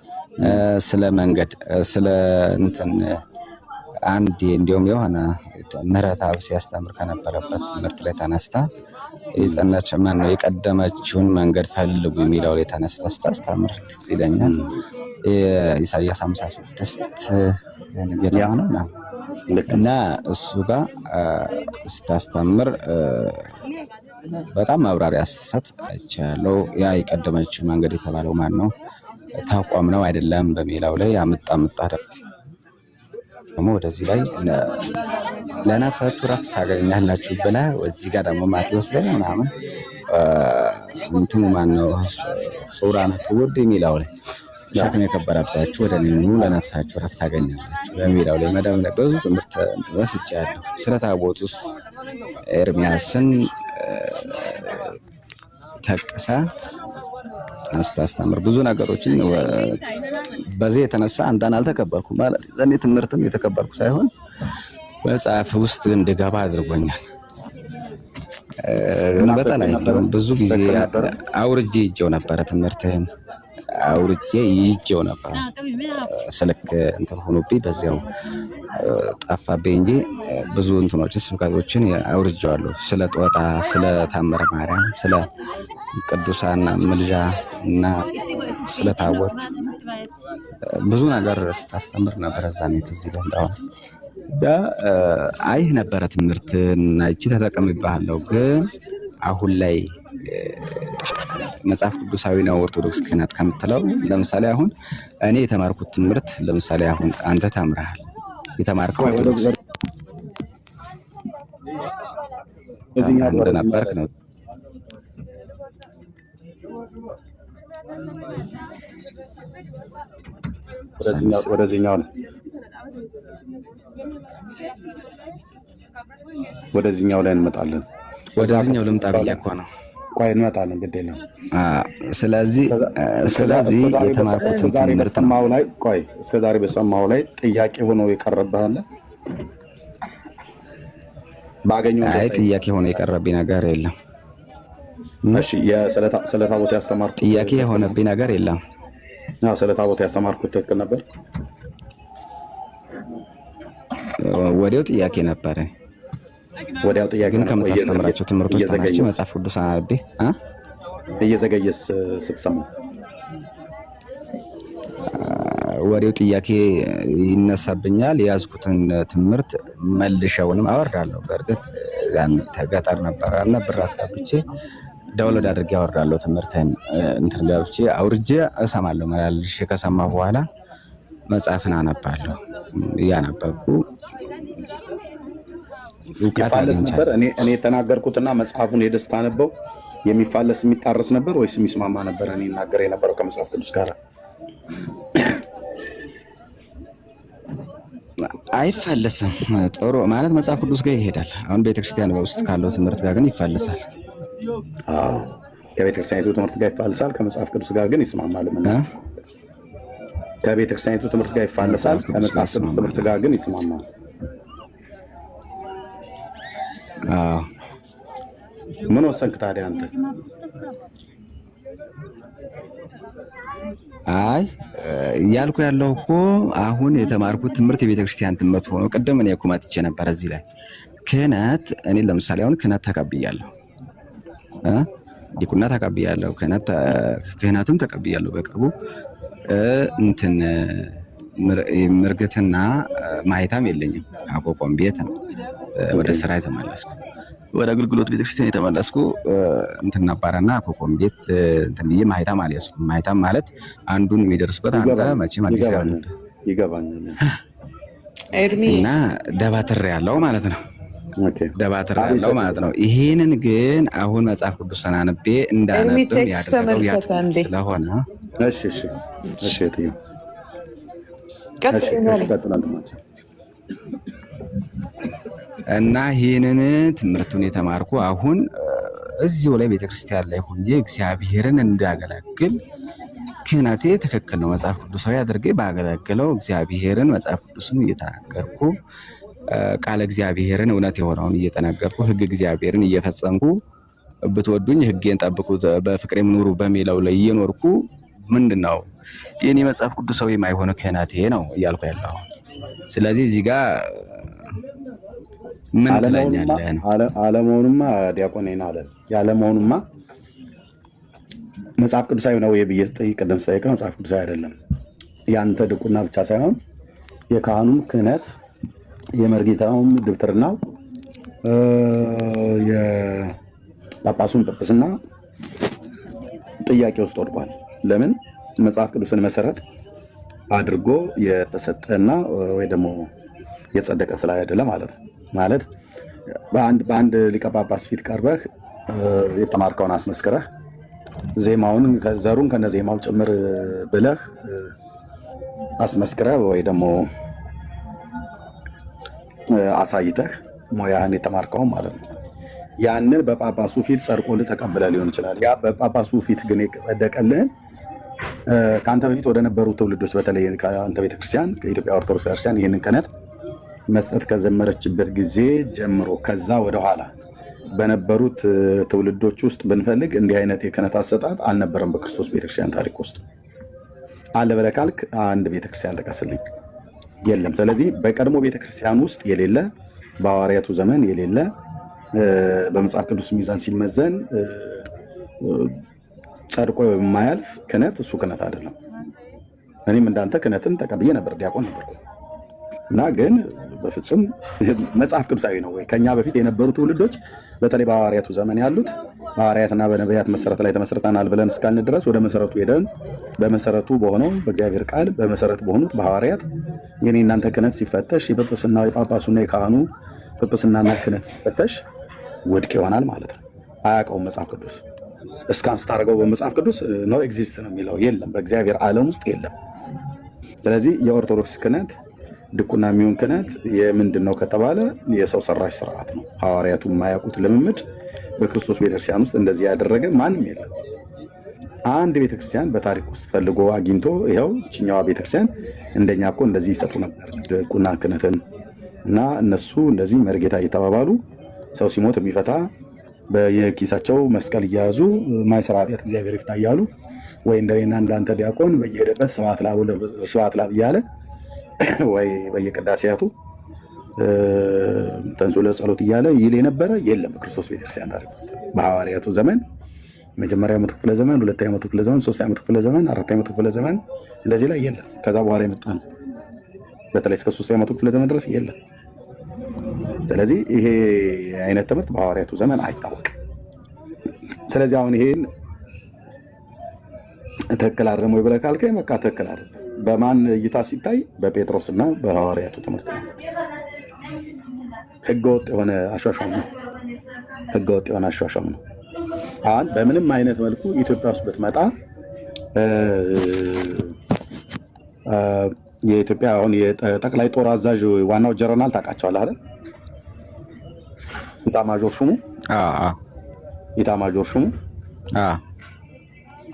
ስለ መንገድ ስለ እንትን አንድ እንዲሁም የሆነ ምህረተአብ ሲያስተምር ከነበረበት ትምህርት ላይ ተነስታ የጸናች ማነው የቀደመችውን መንገድ ፈልጉ የሚለው ላይ ተነስታ ስታስተምር ትዝ ይለኛል። ኢሳይያስ 56 ገደማ ነው እና እሱ ጋር ስታስተምር በጣም ማብራሪያ ስትሰጥ አይቻለሁ። ያ የቀደመችው መንገድ የተባለው ማን ነው? ተቋም ነው አይደለም በሚለው ላይ አምጣ ደግሞ ወደዚህ ላይ ለነፍሳችሁ ረፍት ታገኛላችሁ ብላ እዚህ ጋር ደግሞ ማቴዎስ ላይ ምናምን እንትሙ ማን ነው ጾራን ትውልድ የሚለው ላይ ሸክም የከበረባችሁ ወደ እኔ ኑ ለነፍሳችሁ ረፍት ታገኛላችሁ በሚለው ላይ መደብ ብዙ ትምህርት ወስጃለሁ። ስለ ታቦቱስ ኤርሚያስን ተቅሳ አስተምር ብዙ ነገሮችን በዚህ የተነሳ አንተን አልተቀበልኩም ማለት እኔ ትምህርትም የተቀበልኩ ሳይሆን መጽሐፍ ውስጥ እንድገባ አድርጎኛል። በተለይ ብዙ ጊዜ አውርጄ ይዤው ነበረ፣ ትምህርትህን አውርጄ ይዤው ነበር። ስልክ እንትን ሆኖብኝ በዚያው ጠፋብኝ እንጂ ብዙ እንትኖችን ስብከቶችን አውርጄዋለሁ። ስለ ጦጣ፣ ስለ ታምረ ማርያም፣ ስለ ቅዱሳን ምልጃ እና ስለ ታቦት ብዙ ነገር ስታስተምር ነበር። እዛኔ ትዝ ይለህ እንደሆነ አይህ ነበረ ትምህርትን አይቼ ተጠቅሜብሃለሁ። ግን አሁን ላይ መጽሐፍ ቅዱሳዊ ነው ኦርቶዶክስ ክህነት ከምትለው ለምሳሌ አሁን እኔ የተማርኩት ትምህርት ለምሳሌ አሁን አንተ ተምረሃል። የተማርከው ኦርቶዶክስ እንደነበርክ ነው። ወደዚህኛው ላይ እንመጣለን። ወደዚህኛው ልምጣ ብዬ እኮ ነው። ቆይ እንመጣለን፣ ግድ የለም። ስለዚህ የተማርኩት እስከዛሬ በሰማው ላይ ቆይ እስከዛሬ በሰማው ላይ ጥያቄ ሆኖ የቀረበህ አለ? አይ ጥያቄ ሆኖ የቀረብኝ ነገር የለም። እሺ ስለ ታቦት ያስተማርኩት ጥያቄ የሆነብኝ ነገር የለም። ስለ ታቦት ያስተማርኩት ትክክል ነበር? ወዲያው ጥያቄ ነበረ። ወዲያው ጥያቄ ግን ከምታስተምራቸው ትምህርቶች ተነስቼ መጽሐፍ ቅዱስ አንብቤ እየዘገየስ ስትሰማ ወዲያው ጥያቄ ይነሳብኛል። የያዝኩትን ትምህርት መልሸውንም አወርዳለሁ። በእርግጥ ያን ተገጠር ነበር ብር አስገብቼ ዳውንሎድ አድርጌ አወርዳለሁ። ትምህርትን እንትን ገብቼ አውርጄ እሰማለሁ። መልሼ ከሰማሁ በኋላ መጽሐፍን አነባለሁ። እያነበብኩ እውቀት ነበር። እኔ የተናገርኩትና መጽሐፉን ሄደህ ስታነበው የሚፋለስ የሚጣረስ ነበር ወይስ የሚስማማ ነበር? እኔ እናገር የነበረው ከመጽሐፍ ቅዱስ ጋር አይፋለስም። ጥሩ ማለት መጽሐፍ ቅዱስ ጋር ይሄዳል። አሁን ቤተክርስቲያን በውስጥ ካለው ትምህርት ጋር ግን ይፋለሳል። ከቤተክርስቲያኒቱ ትምህርት ጋር ይፋለሳል፣ ከመጽሐፍ ቅዱስ ጋር ግን ይስማማል። ከቤተክርስቲያኒቱ ትምህርት ጋር ይፋለሳል፣ ከመጽሐፍ ቅዱስ ትምህርት ጋር ግን ይስማማል። ምን ወሰንክ ታዲያ አንተ? አይ ያልኩ ያለው እኮ አሁን የተማርኩት ትምህርት የቤተክርስቲያን ትምህርት ሆኖ ቅድም እኔ እኮ መጥቼ ነበር እዚህ ላይ ክህነት። እኔ ለምሳሌ አሁን ክህነት ተቀብያለሁ፣ ዲቁና ተቀብያለሁ፣ ክህነትም ተቀብያለሁ በቅርቡ እንትን ምርግትና ማይታም የለኝም። አቆቆም ቤት ነው ወደ ስራ የተመለስኩ፣ ወደ አገልግሎት ቤተክርስቲያን የተመለስኩ እንትን ነበረና አቆቆም ቤት እንትን ብዬ ማይታም አልያዝኩም። ማይታም ማለት አንዱን የሚደርስበት አንተ መቼም አዲስ ይገባኛል እና ደባትር ያለው ማለት ነው። ደባትር ያለው ማለት ነው። ይሄንን ግን አሁን መጽሐፍ ቅዱስ ሰናንቤ እንዳነብም ያደረገው ያጥምት ስለሆነ እሺ እና ይህንን ትምህርቱን የተማርኩ አሁን እዚሁ ላይ ቤተክርስቲያን ላይ ሆኜ እግዚአብሔርን እንዳገለግል ክህነቴ ትክክል ነው። መጽሐፍ ቅዱሳዊ አድርጌ ባገለግለው እግዚአብሔርን መጽሐፍ ቅዱስን እየተናገርኩ ቃለ እግዚአብሔርን እውነት የሆነውን እየተናገርኩ ሕግ እግዚአብሔርን እየፈጸምኩ ብትወዱኝ ሕጌን ጠብቁ በፍቅሬም ኑሩ በሚለው ላይ እየኖርኩ ምንድነው የኔ መጽሐፍ ቅዱሳዊ የማይሆነ ክህነቴ ነው እያልኩ ያለው። ስለዚህ እዚህ ጋር ምን ትለኛለህ? አለመሆኑማ ዲያቆኔን አለ ያለመሆኑማ መጽሐፍ ቅዱሳዊ ነው ብዬ ቅድም ስጠይቅ መጽሐፍ ቅዱሳዊ አይደለም። ያንተ ድቁና ብቻ ሳይሆን የካህኑም ክህነት የመርጌታውም ድብትርናው የጳጳሱም ጵጵስና ጥያቄ ውስጥ ወድቋል። ለምን? መጽሐፍ ቅዱስን መሰረት አድርጎ የተሰጠና ወይ ደግሞ የጸደቀ ስላይደለ ማለት ነው። ማለት በአንድ ሊቀ ጳጳስ ፊት ቀርበህ የተማርከውን አስመስክረህ ዜማውን ዘሩን ከነ ዜማው ጭምር ብለህ አስመስክረህ ወይ ደግሞ አሳይተህ ሙያህን የተማርከውን ማለት ነው። ያንን በጳጳሱ ፊት ጸድቆልህ ተቀብለህ ሊሆን ይችላል። ያ በጳጳሱ ፊት ግን የጸደቀልህን ከአንተ በፊት ወደ ነበሩ ትውልዶች በተለይ ከአንተ ቤተክርስቲያን ከኢትዮጵያ ኦርቶዶክስ ቤተክርስቲያን ይህንን ክህነት መስጠት ከጀመረችበት ጊዜ ጀምሮ ከዛ ወደኋላ በነበሩት ትውልዶች ውስጥ ብንፈልግ እንዲህ አይነት የክህነት አሰጣጥ አልነበረም በክርስቶስ ቤተክርስቲያን ታሪክ ውስጥ። አለ ብለህ ካልክ አንድ ቤተክርስቲያን ጥቀስልኝ። የለም። ስለዚህ በቀድሞ ቤተክርስቲያን ውስጥ የሌለ በሐዋርያቱ ዘመን የሌለ በመጽሐፍ ቅዱስ ሚዛን ሲመዘን ጸድቆ የማያልፍ ክህነት እሱ ክህነት አይደለም። እኔም እንዳንተ ክህነትን ተቀብዬ ነበር፣ ዲያቆን ነበርኩ እና ግን በፍጹም መጽሐፍ ቅዱሳዊ ነው ወይ? ከኛ በፊት የነበሩ ትውልዶች በተለይ በሐዋርያቱ ዘመን ያሉት በሐዋርያትና በነቢያት መሰረት ላይ ተመስርተናል ብለን እስካልን ድረስ ወደ መሰረቱ ሄደን በመሰረቱ በሆነው በእግዚአብሔር ቃል በመሰረት በሆኑት በሐዋርያት የኔ እናንተ ክህነት ሲፈተሽ የጵጵስና የጳጳሱና የካህኑ ጵጵስናና ክህነት ሲፈተሽ ውድቅ ይሆናል ማለት ነው። አያውቀውም መጽሐፍ ቅዱስ። እስካን ስታደርገው በመጽሐፍ ቅዱስ ነው ኤግዚስት ነው የሚለው የለም፣ በእግዚአብሔር ዓለም ውስጥ የለም። ስለዚህ የኦርቶዶክስ ክህነት ድቁና የሚሆን ክህነት የምንድን ነው ከተባለ የሰው ሰራሽ ስርዓት ነው። ሐዋርያቱ የማያውቁት ልምምድ በክርስቶስ ቤተክርስቲያን ውስጥ እንደዚህ ያደረገ ማንም የለም። አንድ ቤተክርስቲያን በታሪክ ውስጥ ፈልጎ አግኝቶ ይኸው እችኛዋ ቤተክርስቲያን እንደኛ እኮ እንደዚህ ይሰጡ ነበር ድቁና ክህነትን እና እነሱ እንደዚህ መርጌታ እየተባባሉ ሰው ሲሞት የሚፈታ በየኪሳቸው መስቀል እያያዙ ማይሰራ ኃጢአት እግዚአብሔር ይፍታ እያሉ ወይ እንደኔና እንዳንተ ዲያቆን በየሄደበት ስብሐት ለአብ እያለ ወይ በየቅዳሴያቱ ተንሱ ለጸሎት እያለ ይል የነበረ የለም። በክርስቶስ ቤተክርስቲያን ታሪክ ውስጥ በሐዋርያቱ ዘመን መጀመሪያው መቶ ክፍለ ዘመን፣ ሁለተኛው መቶ ክፍለ ዘመን፣ ሶስተኛው መቶ ክፍለ ዘመን፣ አራተኛው መቶ ክፍለ ዘመን እንደዚህ ላይ የለም። ከዛ በኋላ የመጣ ነው። በተለይ እስከ ሶስተኛው መቶ ክፍለ ዘመን ድረስ የለም። ስለዚህ ይሄ አይነት ትምህርት በሐዋርያቱ ዘመን አይታወቅም። ስለዚህ አሁን ይሄን ትክክል አይደለም ወይ ብለህ ካልከኝ በቃ ትክክል አይደለም። በማን እይታ ሲታይ? በጴጥሮስና በሐዋርያቱ ትምህርት ነው። ህገወጥ የሆነ አሿሿም ነው። ህገወጥ የሆነ አሿሿም ነው። አሁን በምንም አይነት መልኩ ኢትዮጵያ ውስጥ ብትመጣ የኢትዮጵያ አሁን የጠቅላይ ጦር አዛዥ ዋናው ጀነራል ታውቃቸዋለህ አይደል? ኢታማዦር ሹሙ ኢታማዦር ሹሙ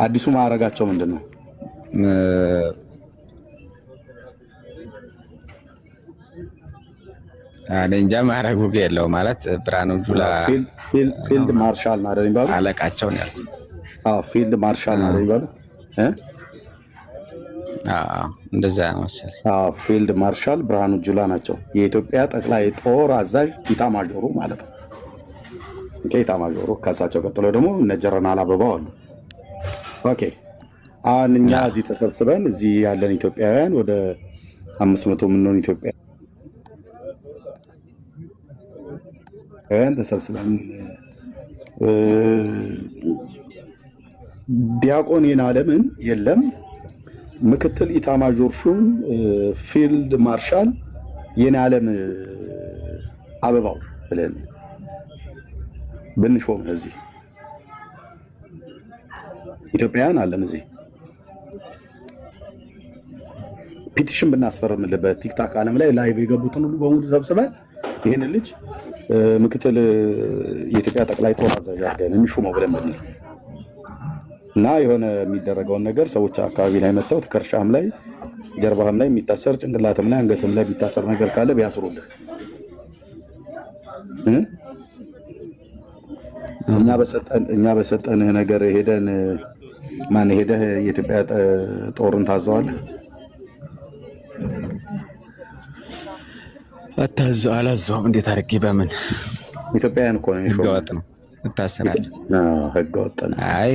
አዲሱ ማዕረጋቸው ምንድን ነው? እንጃ ማዕረጉ የለው ማለት ብርሃኑ ጁላ ፊልድ ማርሻል ማለት የሚባሉ አለቃቸው ነው ያልኩት። ፊልድ ማርሻል ማለት የሚባሉ እንደዛ ነው መሰለኝ። ፊልድ ማርሻል ብርሃኑ ጁላ ናቸው የኢትዮጵያ ጠቅላይ ጦር አዛዥ ኢታማዦሩ ማለት ነው። ኢታማዦሩ ከእሳቸው ቀጥሎ ደግሞ እነ ጀነራል አበባው አሉ። ኦኬ አሁን እኛ እዚህ ተሰብስበን እዚህ ያለን ኢትዮጵያውያን ወደ 500 የምንሆን ኢትዮጵያውያን ተሰብስበን ዲያቆን የናለምን የለም ምክትል ኢታማዦር ሹም ፊልድ ማርሻል የናለም አበባው ብለን ብንሾም እዚህ ኢትዮጵያውያን አለን። እዚህ ፒቲሽን ብናስፈርምልበት ቲክታክ ዓለም ላይ ላይቭ የገቡትን ሁሉ በሙሉ ሰብስበን ይህን ልጅ ምክትል የኢትዮጵያ ጠቅላይ ጦር አዛዥ አድርገን እንሹመው ብለን ብንል እና የሆነ የሚደረገውን ነገር ሰዎች አካባቢ ላይ መጥተው ትከሻም ላይ ጀርባህም ላይ የሚታሰር ጭንቅላትም ላይ አንገትም ላይ የሚታሰር ነገር ካለ ቢያስሩልህ እኛ በሰጠንህ ነገር ሄደን ማን ሄደህ የኢትዮጵያ ጦርን ታዘዋለህ? አላዘውም። እንዴት አድርጌ በምን ኢትዮጵያውያን እኮ ነው ህገወጥ ነው እታሰራለህ። ህገወጥ ነው። አይ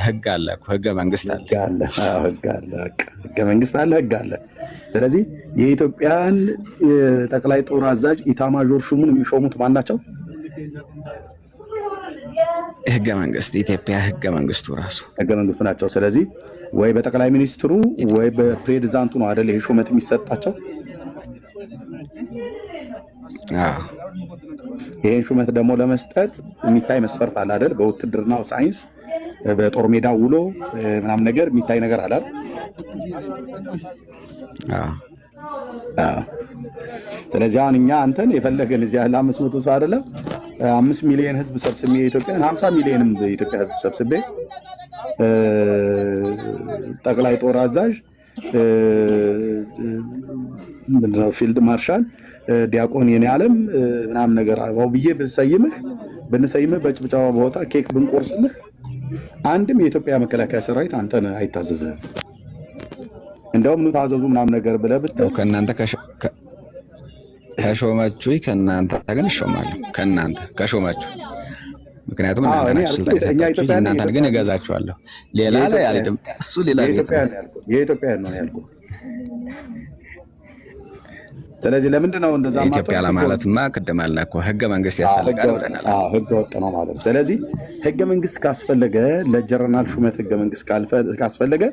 ህግ አለ እኮ ህገ መንግስት አለ። ህግ አለ፣ ህገ መንግስት አለ፣ ህግ አለ። ስለዚህ የኢትዮጵያን ጠቅላይ ጦር አዛዥ ኢታማዦር ሹሙን የሚሾሙት ማን ናቸው? ህገ መንግስት፣ ኢትዮጵያ ህገ መንግስቱ ራሱ ህገ መንግስቱ ናቸው። ስለዚህ ወይ በጠቅላይ ሚኒስትሩ ወይ በፕሬዝዳንቱ ነው አይደል ይሄ ሹመት የሚሰጣቸው። ይሄን ሹመት ደግሞ ለመስጠት የሚታይ መስፈርት አለ አይደል? በውትድርናው ሳይንስ በጦር ሜዳ ውሎ ምናምን ነገር የሚታይ ነገር አለ አይደል? ስለዚህ አሁን እኛ አንተን የፈለገን እዚህ ያለ 500 ሰው አይደለም 5 ሚሊዮን ህዝብ ሰብስቤ የኢትዮጵያን 50 ሚሊዮንም የኢትዮጵያ ህዝብ ሰብስቤ ጠቅላይ ጦር አዛዥ ምንድነው ፊልድ ማርሻል ዲያቆን የኔ ዓለም ምናምን ነገር አባው ብዬ ብንሰይምህ በጭብጨባ በወጣ ኬክ ብንቆርስልህ አንድም የኢትዮጵያ መከላከያ ሰራዊት አንተን አይታዘዝህም። እንደውም ኑ ታዘዙ ምናምን ነገር ብለህ ብትል ከእናንተ ከሾማችሁ ከእናንተ ግን እሾማለሁ። ከእናንተ ከሾማችሁ ምክንያቱም እናንተ ናችሁ ስልጣን የሰጣችሁ፣ እናንተን ግን እገዛችኋለሁ። ሌላ ላይ አልሄድም። እሱ ሌላ ቤት ነው። የኢትዮጵያን ነው ያልኩህ። ስለዚህ ለምንድን ነው እንደዛ ማለት? ኢትዮጵያ ለማለትማ ቅድም አልን እኮ ህገ መንግስት ያስፈልጋል ብለናል። ህገ ወጥ ነው ማለት ነው። ስለዚህ ህገ መንግስት ካስፈለገ ለጀነራል ሹመት ህገ መንግስት ካስፈለገ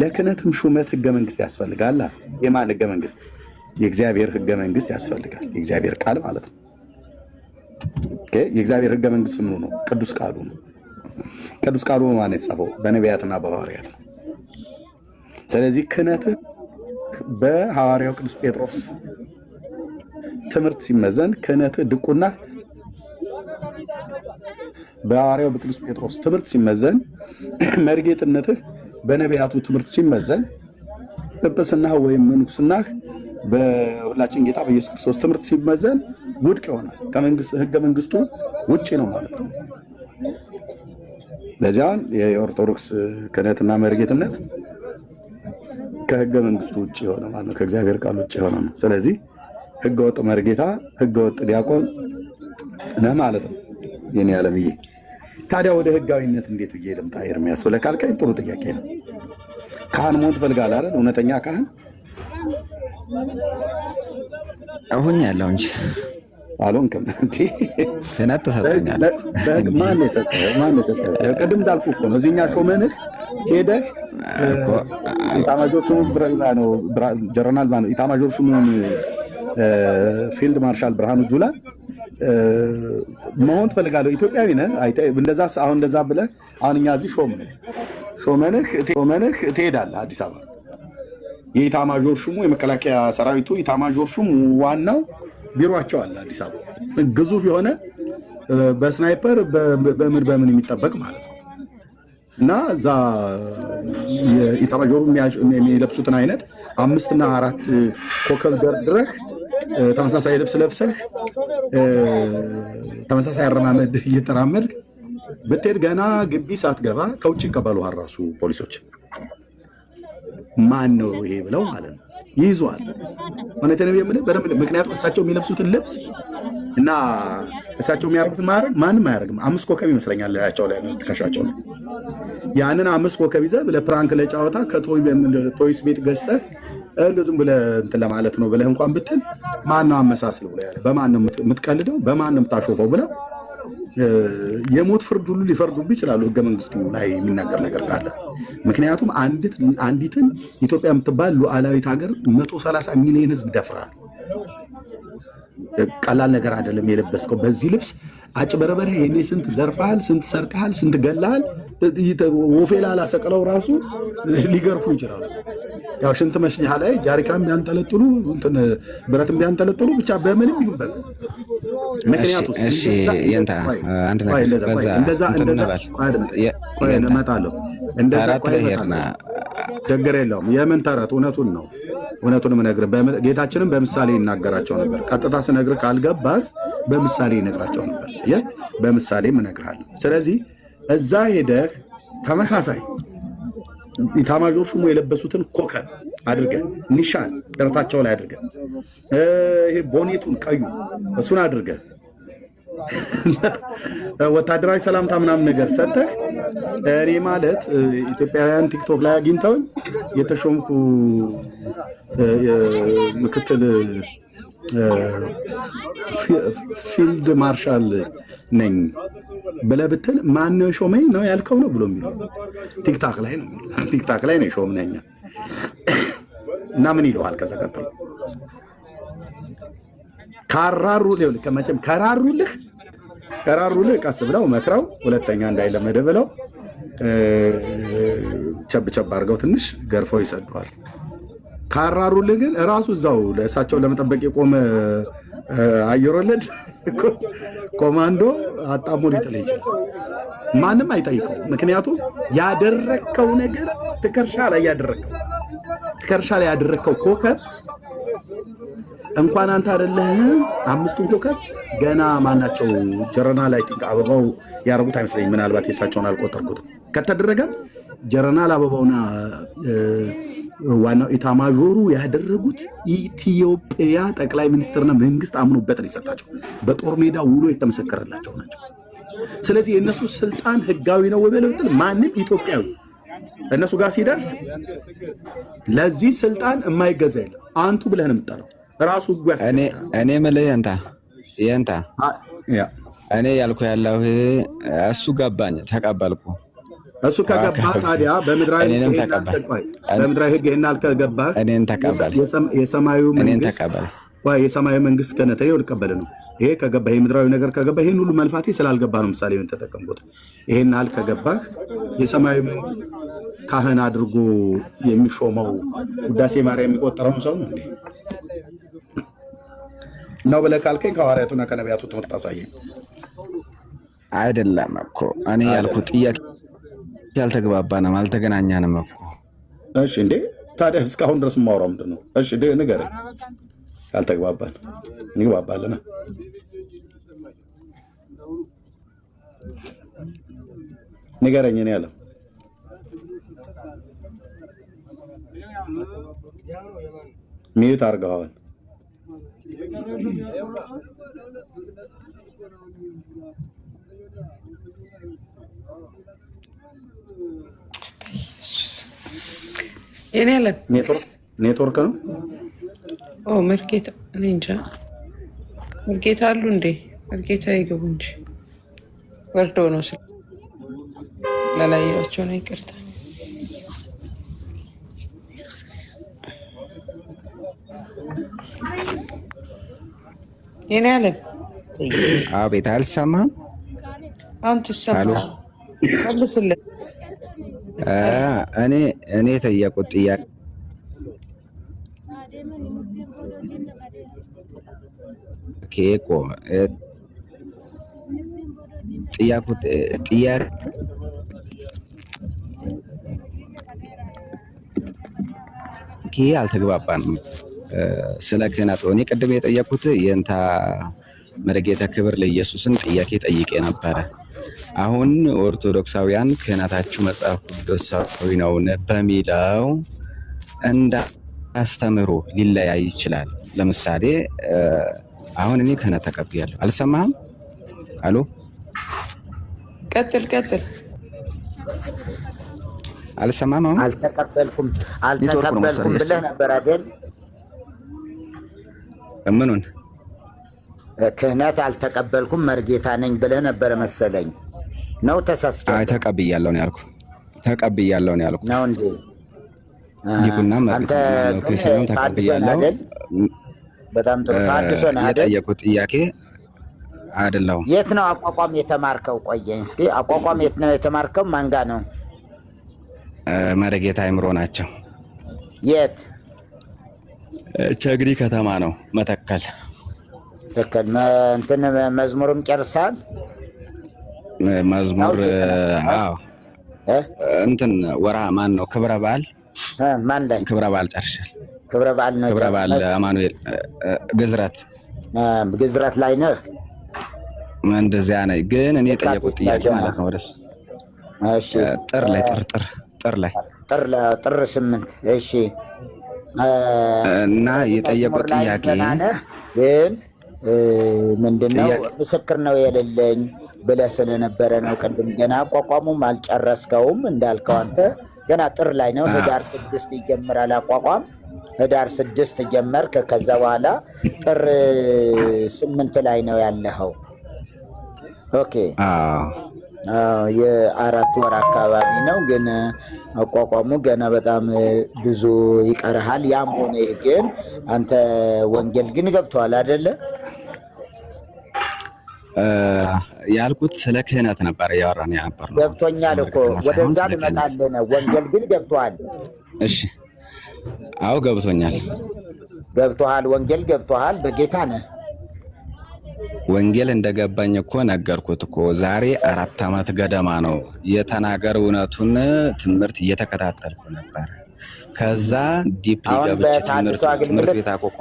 ለክህነትም ሹመት ህገ መንግስት ያስፈልጋል። የማን ህገ መንግስት? የእግዚአብሔር ህገ መንግስት ያስፈልጋል። የእግዚአብሔር ቃል ማለት ነው። ኦኬ፣ የእግዚአብሔር ህገ መንግስት ምኑ ነው? ቅዱስ ቃሉ ነው። ቅዱስ ቃሉ ማን የተጻፈው? በነቢያትና በሐዋርያት ነው። ስለዚህ ክህነት በሐዋርያው ቅዱስ ጴጥሮስ ትምህርት ሲመዘን ክህነት ድቁና በሐዋርያው በቅዱስ ጴጥሮስ ትምህርት ሲመዘን፣ መርጌትነትህ በነቢያቱ ትምህርት ሲመዘን፣ ጵጵስናህ ወይም ምንኩስናህ በሁላችን ጌታ በኢየሱስ ክርስቶስ ትምህርት ሲመዘን ውድቅ ይሆናል። ህገ መንግስቱ ውጭ ነው ማለት ነው። ለዚያን የኦርቶዶክስ ክህነትና መርጌትነት ከህገ መንግስቱ ውጭ የሆነ ማለት ነው። ከእግዚአብሔር ቃል ውጭ የሆነ ነው። ስለዚህ ህገወጥ መርጌታ፣ ህገወጥ ዲያቆን ነህ ማለት ነው። የኔ ዓለምዬ ታዲያ ወደ ህጋዊነት እንዴት ብዬ ልምጣ ኤርሚያስ ብለህ ካልከኝ ጥሩ ጥያቄ ነው። ካህን መሆን ትፈልጋለህ አይደል? እውነተኛ ካህን አሁን ያለው እንጂ አልሆንክም። ፍነት ተሰጥቶኛል። ማን የሰጠህ? ቅድም እንዳልኩህ እኮ ነው። እዚህኛ ሾመንህ ሄደህ ኢታማዦር ሹሙ ጀነራል ኢታማዦር ሹሙን ፊልድ ማርሻል ብርሃኑ ጁላ መሆን ትፈልጋለህ? ኢትዮጵያዊ ነህ? እንደዛ አሁን እንደዛ ብለህ አሁን እኛ እዚህ ሾመንህ ትሄዳለህ አዲስ አበባ። የኢታማዦር ሹሙ የመከላከያ ሰራዊቱ ኢታማዦር ሹም ዋናው ቢሮቸው አለ አዲስ አበባ። ግዙፍ የሆነ በስናይፐር በምን የሚጠበቅ ማለት ነው። እና እዛ የኢታማዦሩ የሚለብሱትን አይነት 5 እና 4 ኮከብ ደርድረህ ተመሳሳይ ልብስ ለብሰህ ተመሳሳይ አረማመድ እየተራመድክ ብትሄድ ገና ግቢ ሳትገባ ከውጭ ይቀበሉሃል ራሱ ፖሊሶች። ማን ነው ይሄ ብለው ማለት ነው ይይዙሃል። ማለት ነው የምልህ በደንብ። ምክንያቱም እሳቸው የሚለብሱትን ልብስ እና እሳቸው የሚያደርጉትን ማድረግ ማንም አያደርግም። 5 ኮከብ ይመስለኛል ያቸው ላይ ነው ትከሻቸው ላይ። ያንን 5 ኮከብ ይዘህ ለፕራንክ ለጫወታ ከቶይስ ቤት ገዝተህ ዝም ብለህ እንትን ለማለት ነው ብለህ እንኳን ብትል ማን ነው አመሳስል ብለው ያለ በማን ነው የምትቀልደው በማን ነው የምታሾፈው ብለው የሞት ፍርድ ሁሉ ሊፈርዱብህ ይችላሉ፣ ህገ መንግስቱ ላይ የሚናገር ነገር ካለ። ምክንያቱም አንዲትን ኢትዮጵያ የምትባል ሉዓላዊት ሀገር 130 ሚሊዮን ህዝብ ደፍራል። ቀላል ነገር አይደለም የለበስከው። በዚህ ልብስ አጭበረበረ ይሄኔ ስንት ዘርፈሃል፣ ስንት ሰርቀሃል፣ ስንት ገላሃል። ወፌላ ላሰቀለው ራሱ ሊገርፉ ይችላሉ። ያው ሽንት መሽኛ ላይ ጃሪካም ቢያንጠለጥሉ እንትን ብረትም ቢያንጠለጥሉ ብቻ በምንም ይሁን በል ምክንያቱም እሺ የንታ አንድ ነገር በዛ እመጣለሁ። ችግር የለውም። የምን ተረት? እውነቱን ምነግርህ ጌታችንም በምሳሌ ይናገራቸው ነበር። ቀጥታ ስነግርህ ካልገባህ በምሳሌ ይነግራቸው ነበር። በምሳሌ እነግርሃለሁ። ስለዚህ እዛ ሄደህ ተመሳሳይ ኢታማዦር ሹሙ የለበሱትን ኮከብ አድርገህ ኒሻን ደረታቸው ላይ አድርገህ ይሄ ቦኔቱን ቀዩ እሱን አድርገህ ወታደራዊ ሰላምታ ምናምን ነገር ሰጥተህ እኔ ማለት ኢትዮጵያውያን ቲክቶክ ላይ አግኝተውኝ የተሾምኩ ምክትል ፊልድ ማርሻል ነኝ ብለህ ብትል ማነው ሾመኝ ነው ያልከው ነው ብሎ የሚለው ቲክታክ ላይ ነው። ቲክታክ ላይ ነው ሾምነኛ እና ምን ይለዋል? ከዛ ቀጥሎ ከራሩልህ ቀስ ብለው መክረው ሁለተኛ እንዳይለመድ ብለው ቸብ አድርገው ትንሽ ገርፈው ይሰደዋል። ካራሩልህ ግን እራሱ እዛው ለእሳቸው ለመጠበቅ የቆመ አየር ወለድ ኮማንዶ አጣሞ ሊጥል ይችላል። ማንም አይጠይቀው። ምክንያቱም ያደረከው ነገር ትከርሻ ላይ ያደረከው ኮከብ እንኳን አንተ አይደለህ 5ቱን ኮከብ ገና ማናቸው ጀነራል ላይ አበባው ያረጉት አይመስለኝም። ምናልባት የእሳቸውን አልቆጠርኩትም። ከተደረገ ጀነራል አበባውና ዋናው ኢታማዦሩ ያደረጉት ኢትዮጵያ ጠቅላይ ሚኒስትርና መንግስት አምኖበት ነው የሰጣቸው። በጦር ሜዳ ውሎ የተመሰከረላቸው ናቸው። ስለዚህ የእነሱ ስልጣን ህጋዊ ነው ወበለውት ማንም ኢትዮጵያዊ እነሱ ጋር ሲደርስ ለዚህ ስልጣን የማይገዛ የለም። አንቱ ብለህ ነው የምትጠራው። ራሱ እኔ የምልህ እኔ ያልኩ ያለው እሱ ገባኝ፣ ተቀበልኩ። እሱ ከገባ ታዲያ በምድራዊ ህግ ይሄን አልከገባህ እኔን ተቀበል። የሰማያዊ መንግስት ከነተ ልቀበል ነው። ይሄ ከገባህ የምድራዊ ነገር ከገባህ ይሄን ሁሉ መልፋቴ ስላልገባ ነው ምሳሌ ተጠቀምኩት። ይሄን አልከገባህ የሰማያዊ መንግስት ካህን አድርጎ የሚሾመው ውዳሴ ማርያም የሚቆጠረው ሰው ነው እንዴ ነው ብለህ ካልከኝ ከሐዋርያቱና ከነቢያቱ ትምህርት አሳየኝ። አይደለም እኮ እኔ ያልኩት ጥያቄ ያልተግባባንም አልተገናኛንም እኮ። እሺ እንዴ ታዲያ እስካሁን ድረስ የማወራው ምንድን ነው? እሺ ንገረኝ። ካልተግባባን እንግባባለን። ንገረኝ። እኔ ያለው ሚዩት አድርገዋል። እኔ ያለ ኔትወርክ ነው። መርጌታ እኔ እንጃ። መርጌታ አሉ እንዴ? መርጌታ ይገቡ እንጂ ወርዶ ነው ስለላያቸው ነው። ይቅርታ። የኔ ያለ አቤት፣ አልሰማም። አሁን ትሰማለህ? መልስለት። እኔ የጠየቁት ጥያቄ አልተግባባንም ስለ ክህነት። እኔ ቅድም የጠየቁት የእንታ መርጌታ ክብር ለኢየሱስን ጥያቄ ጠይቄ ነበረ። አሁን ኦርቶዶክሳውያን ክህነታችሁ መጽሐፍ ቅዱሳዊ ነው በሚለው እንዳስተምሮ ሊለያይ ይችላል። ለምሳሌ አሁን እኔ ክህነት ተቀብያለሁ። አልሰማህም? አሎ ቀጥል። አልሰማህም? አሁን አልተቀበልኩም ብለህ ነበር አይደል? ምኑን ክህነት አልተቀበልኩም መርጌታ ነኝ ብለህ ነበረ መሰለኝ። ነው ተሳስቻለሁ? አይ ተቀብያለሁ ነው ያልኩ። ነው እንዴ? ዲቁና መርጌታ ነው ከሰለም ተቀብያለሁ። በጣም ጥሩ። ታድሶ ነው አይደል? የጠየቁት ጥያቄ አይደለም። የት ነው አቋቋም የተማርከው? ቆየኝ እስኪ። አቋቋም የት ነው የተማርከው? ማን ጋር ነው? መርጌታ አይምሮ ናቸው። የት? ቸግሪ ከተማ ነው፣ መተከል። ትክክል። እንትን መዝሙርም ጨርሳል? መዝሙር እንትን ወራ ማን ነው? ክብረ በዓል ማን ላይ? ክብረ በዓል ጨርሻል። ክብረ በዓል አማኑኤል ግዝረት ላይ ነህ? እንደዚያ ነኝ። ግን እኔ የጠየቁት ጥያቄ ማለት ነው ወደሱ ጥር ላይ ጥር 8 እሺ። እና የጠየቁት ጥያቄ ግን ምንድነው? ምስክር ነው የሌለኝ ብለህ ስለነበረ ነው። ቅድም ገና አቋቋሙም አልጨረስከውም እንዳልከው አንተ ገና ጥር ላይ ነው። ህዳር 6 ይጀምራል አቋቋም። ህዳር 6 ጀመርክ። ከዛ በኋላ ጥር 8 ላይ ነው ያለኸው። ኦኬ። የ4 ወር አካባቢ ነው። ግን አቋቋሙ ገና በጣም ብዙ ይቀርሃል። ያም ሆነ ግን አንተ ወንጌል ግን ገብቷል አይደለ? ያልኩት ስለ ክህነት ነበር ያወራን ነበር። ገብቶኛል እኮ ወደዛ ልመጣልህ ነው። ወንጌል ግን ገብቷል? እሺ፣ አዎ ገብቶኛል። ወንጌል ገብቷል። በጌታ ነህ? ወንጌል እንደገባኝ እኮ ነገርኩት እኮ። ዛሬ 4 ዓመት ገደማ ነው የተናገር እውነቱን ትምህርት እየተከታተልኩ ነበር። ከዛ ዲፕሊ ገብቼ ትምህርት ቤት አቆቆ።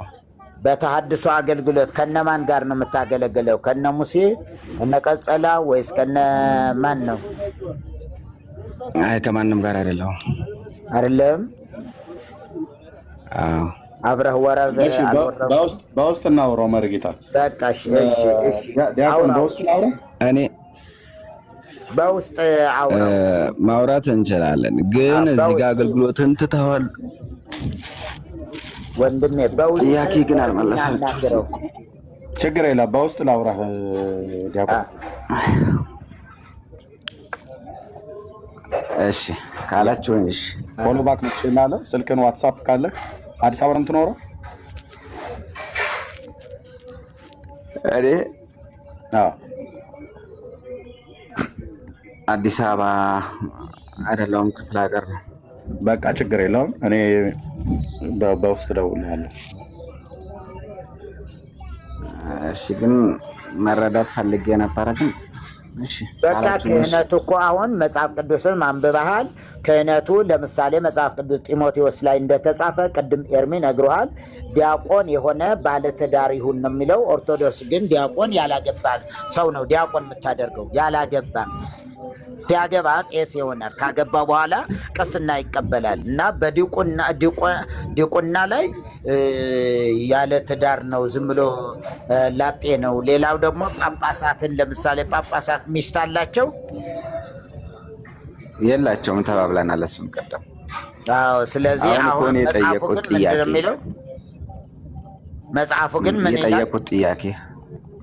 በተሐድሶ አገልግሎት ከነማን ጋር ነው የምታገለግለው? ከነ ሙሴ እነ ቀጸላ ወይስ ከነ ማን ነው? አይ ከማንም ጋር አይደለም። አዎ አብረህ ወራዘ በውስጥ እናውራው መርጌታ። በቃ እሺ። ዲያቆን በውስጥ እናውራ። እኔ በውስጥ አውራው ማውራት እንችላለን፣ ግን እዚህ ጋር አገልግሎትን ትተዋል ወንድሜ። በውስጥ ጥያቄ ግን አልመለሳችሁም። ችግር የለም፣ በውስጥ ላውራ ዲያቆን። እሺ ካላችሁኝ እሺ። ፎሎ ባክ ምትችላለ። ስልክን ዋትሳፕ ካለ አዲስ አበባ ነው የምትኖረው? እኔ አዲስ አበባ አይደለሁም፣ ክፍለ ሀገር ነው። በቃ ችግር የለውም። እኔ በውስጥ እደውልልሃለሁ። እሺ ግን መረዳት ፈልጌ ነበረ፣ ግን በቃ ክህነቱ እኮ አሁን መጽሐፍ ቅዱስን ማንብበሃል። ክህነቱ ለምሳሌ መጽሐፍ ቅዱስ ጢሞቴዎስ ላይ እንደተጻፈ ቅድም ኤርሚ ነግሮሃል። ዲያቆን የሆነ ባለትዳር ይሁን ነው የሚለው። ኦርቶዶክስ ግን ዲያቆን ያላገባ ሰው ነው ዲያቆን የምታደርገው፣ ያላገባ። ሲያገባ ቄስ ይሆናል። ካገባ በኋላ ቅስና ይቀበላል። እና በዲቁና ላይ ያለ ትዳር ነው፣ ዝም ብሎ ላጤ ነው። ሌላው ደግሞ ጳጳሳትን ለምሳሌ ጳጳሳት ሚስት አላቸው የላቸውም ተባብለናል። እሱም ቀደም። ስለዚህ አሁን መጽሐፉ ግን ምንድን ነው የሚለው? መጽሐፉ ግን ምን ይላል? የጠየቁት ጥያቄ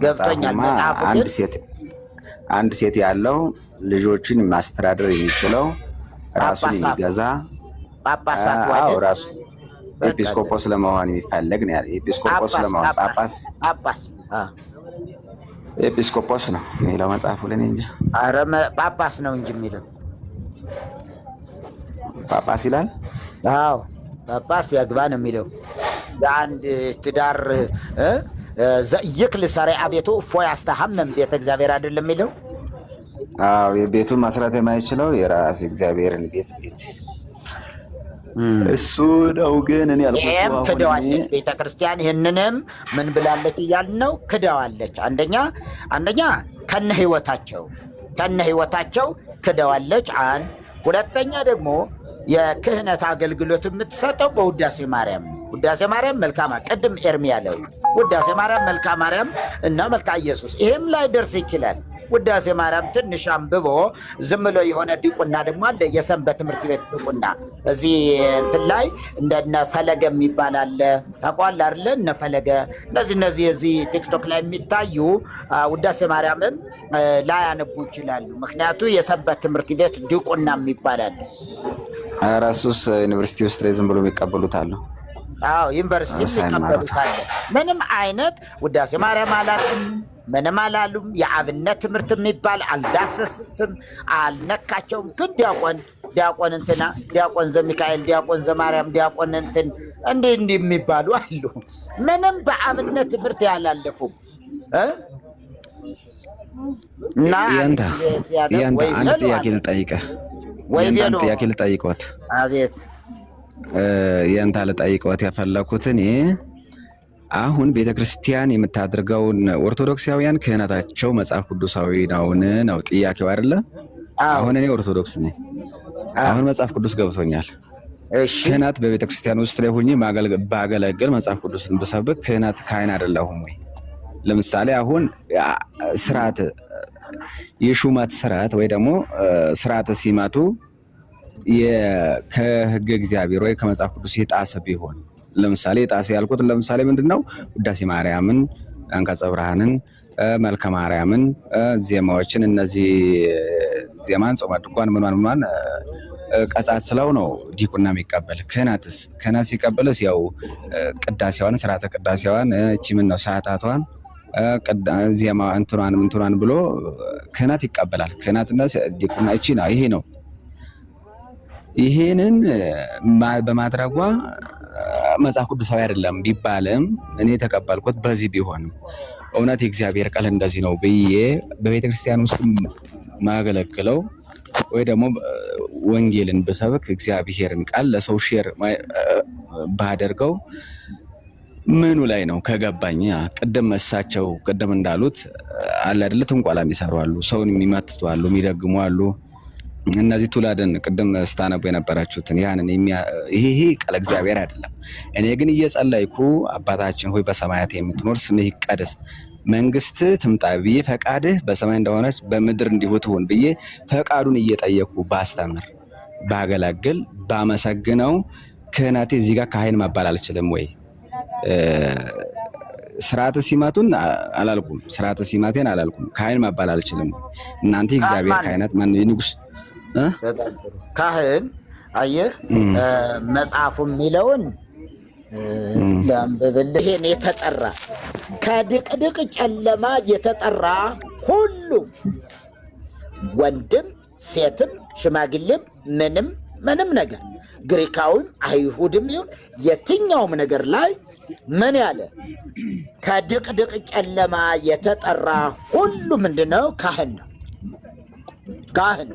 ገብቶኛል። መጽሐፉ ግን አንድ ሴት ያለው ልጆችን ማስተዳደር የሚችለው ራሱን የሚገዛ ጳጳሳት ራሱ ኤጲስቆጶስ ለመሆን የሚፈለግ ነው ያለ። ኤጲስቆጶስ ለመሆን ኤጲስቆጶስ ነው የሚለው መጽሐፉ ላይ እንጂ። ኧረ ጳጳስ ነው እንጂ የሚለው ጳጳስ ይላል። አዎ ጳጳስ ያግባ ነው የሚለው። የአንድ ትዳር ይክል ሰሪዓ ቤቱ እፎይ ያስተሐመም ቤተ እግዚአብሔር አይደለም የሚለው። አዎ የቤቱን መስራት የማይችለው የራስ እግዚአብሔርን ቤት እሱ ነው። ግን እኔ ያልኩት ክደዋለች ቤተክርስቲያን። ይህንንም ምን ብላለች እያልን ነው? ክደዋለች። አንደኛ ከነ ህይወታቸው ክደዋለች። ሁለተኛ ደግሞ የክህነት አገልግሎት የምትሰጠው በውዳሴ ማርያም ነው። ውዳሴ ማርያም መልካ ቅድም ኤርሚ ያለው ውዳሴ ማርያም መልካ ማርያም እና መልካ ኢየሱስ፣ ይሄም ላይ ደርስ ይችላል። ውዳሴ ማርያም ትንሽ አንብቦ ዝም ብሎ የሆነ ዲቁና ደግሞ አለ፣ የሰንበት ትምህርት ቤት ዲቁና። እዚህ እንትን ላይ እንደነ ፈለገ የሚባል አለ፣ ታውቀዋለህ አይደለ? እነ ፈለገ እነዚህ እዚህ ቲክቶክ ላይ የሚታዩ ውዳሴ ማርያምም ላያነቡ ይችላሉ። ምክንያቱ የሰንበት ትምህርት ቤት ዲቁና የሚባል አለ። ራሱስ ዩኒቨርሲቲ ውስጥ ላይ ዝም ብሎ የሚቀበሉት አለ። አዎ ዩኒቨርሲቲ የሚቀበሉት አለ። ምንም አይነት ውዳሴ ማርያም አላሉም፣ ምንም አላሉም። የአብነት ትምህርት የሚባል አልዳሰስትም፣ አልነካቸውም። ግን ዲያቆን እንትና፣ ዲያቆን ዘሚካኤል፣ ዲያቆን ዘማርያም፣ ዲያቆን እንትን እንዲህ የሚባሉ አሉ። ምንም በአብነት ትምህርት ያላለፉም እና ያንተ አንድ ጥያቄ ልጠይቅህ። ጥያቄ ልጠይቅዎት። አቤት። ያንተ ልጠይቅዎት የፈለኩት እኔ አሁን ቤተክርስቲያን የምታደርገውን ኦርቶዶክሳውያን ክህነታቸው መጽሐፍ ቅዱሳዊ ነውን ነው ጥያቄው አይደለ? አሁን እኔ ኦርቶዶክስ ነኝ። አሁን መጽሐፍ ቅዱስ ገብቶኛል። ክህነት በቤተክርስቲያን ውስጥ ላይ ሆኜ ባገለግል መጽሐፍ ቅዱስን ብሰብክ ክህነት ካህን አይደለሁም ወይ? ለምሳሌ አሁን ስርዓት የሹመት ስርዓት ወይ ደግሞ ስርዓት ሲመቱ ከህገ እግዚአብሔር ወይ ከመጽሐፍ ቅዱስ የጣሰ ቢሆን፣ ለምሳሌ የጣሰ ያልኩት ለምሳሌ ምንድነው? ውዳሴ ማርያምን፣ አንቀጸ ብርሃንን፣ መልከ ማርያምን፣ ዜማዎችን፣ እነዚህ ዜማን፣ ጾመ ድጓን ምኗን ቀጻት ስለው ነው ዲቁና የሚቀበል። ክህነት ሲቀበልስ ያው ቅዳሴዋን፣ ስርዓተ ቅዳሴዋን፣ እቺ ምን ነው ሰዓታቷን፣ ዜማ እንትኗን ብሎ ክህነት ይቀበላል። ክህነትና ዲቁና እቺ ነው፣ ይሄ ነው። ይሄንን በማድረጓ መጽሐፍ ቅዱሳዊ አይደለም ቢባልም እኔ የተቀበልኩት በዚህ ቢሆንም እውነት የእግዚአብሔር ቃል እንደዚህ ነው ብዬ በቤተክርስቲያን ውስጥ ማገለግለው ወይ ደግሞ ወንጌልን ብሰብክ እግዚአብሔርን ቃል ለሰው ሼር ባደርገው ምኑ ላይ ነው ከገባኝ? ቅድም እሳቸው ቅድም እንዳሉት አለ አይደለ? ጥንቆላ የሚሰሩ አሉ፣ ሰውን የሚመትቱ አሉ፣ የሚደግሙ አሉ። እነዚህ ቱላደን ቅድም ስታነቡ የነበራችሁትን ያንን ይሄ ቃል እግዚአብሔር አይደለም። እኔ ግን እየጸለይኩ አባታችን ሆይ በሰማያት የምትኖር ስምህ ይቀደስ፣ መንግስት ትምጣ ብዬ ፈቃድህ በሰማይ እንደሆነች በምድር እንዲሁ ትሁን ብዬ ፈቃዱን እየጠየኩ ባስተምር፣ ባገለግል፣ ባመሰግነው ክህነቴ እዚህ ጋር ካህን መባል አልችልም ወይ? ስርዓተ ሲማቱን አላልኩም፣ ስርዓተ ሲማቴን አላልኩም፣ ካህን መባል አልችልም። እናንተ እግዚአብሔር ካህናት ማን ንጉስ ካህን አየህ፣ መጽሐፉ የሚለውን ለአንብብልህ። ይሄን የተጠራ ከድቅድቅ ጨለማ የተጠራ ሁሉ ወንድም ሴትም ሽማግሌም ምንም ነገር ግሪካዊም አይሁድም ይሁን የትኛውም ነገር ላይ ምን ያለ ከድቅድቅ ጨለማ የተጠራ ሁሉ ምንድነው? ካህን ነው። ካህን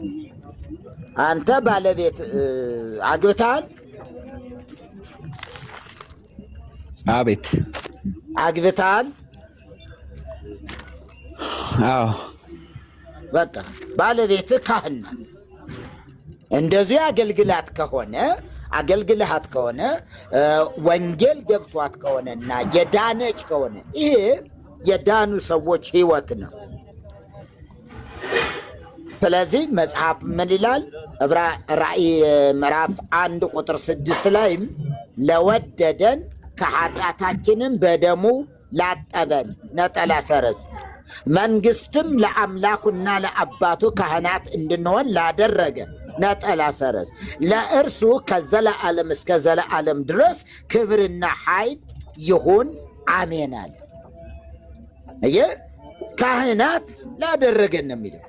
አንተ ባለቤት አግብተሃል? አቤት አግብተሃል? አዎ። በቃ ባለቤት ካህን ናት። እንደዚህ አገልግልሃት ከሆነ ወንጌል ገብቷት ከሆነና የዳነች ከሆነ ይሄ የዳኑ ሰዎች ህይወት ነው። ስለዚህ መጽሐፍ ምን ይላል? ራእይ ምዕራፍ 1 ቁጥር 6 ላይም ለወደደን ከኃጢአታችንም በደሙ ላጠበን ነጠላ ሰረዝ መንግስትም ለአምላኩና ለአባቱ ካህናት እንድንሆን ላደረገ ነጠላ ሰረዝ ለእርሱ ከዘለዓለም እስከ ዘለዓለም ድረስ ክብርና ኃይል ይሁን አሜን አለ። ካህናት ላደረገን ነው የሚለው።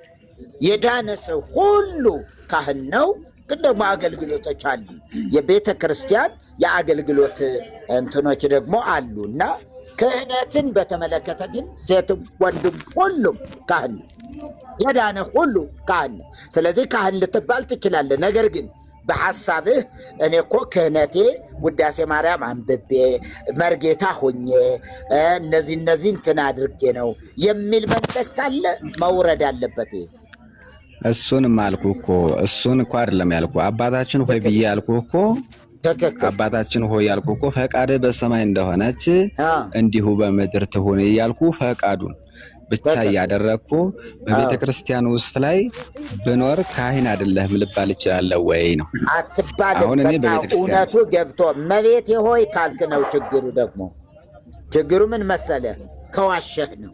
የዳነ ሰው ሁሉ ካህን ነው። ግን ደግሞ አገልግሎቶች አሉ። የቤተ ክርስቲያን የአገልግሎት እንትኖች ደግሞ አሉ እና ክህነትን በተመለከተ ግን ሴትም ወንድም ሁሉም ካህን ነው። የዳነ ሁሉ ካህን ነው። ስለዚህ ካህን ልትባል ትችላለህ። ነገር ግን በሐሳብህ እኔ እኮ ክህነቴ ውዳሴ ማርያም አንብቤ መርጌታ ሆኜ እነዚህ እንትን አድርጌ ነው የሚል መንፈስ ካለ መውረድ አለበት። እሱንም አልኩ እኮ እሱን እኮ አይደለም ያልኩ አባታችን ሆይ ብዬ ያልኩ እኮ አባታችን ሆይ ያልኩ እኮ ፈቃድህ በሰማይ እንደሆነች እንዲሁ በምድር ትሁን እያልኩ ፈቃዱን ብቻ እያደረግኩ በቤተ ክርስቲያን ውስጥ ላይ ብኖር ካህን አይደለህም ልባል እችላለሁ ወይ ነው? አሁን እኔ በቤተ ክርስቲያን እውነቱ ገብቶ መቤቴ ሆይ ካልክ ነው ችግሩ። ደግሞ ችግሩ ምን መሰለ? ከዋሸህ ነው።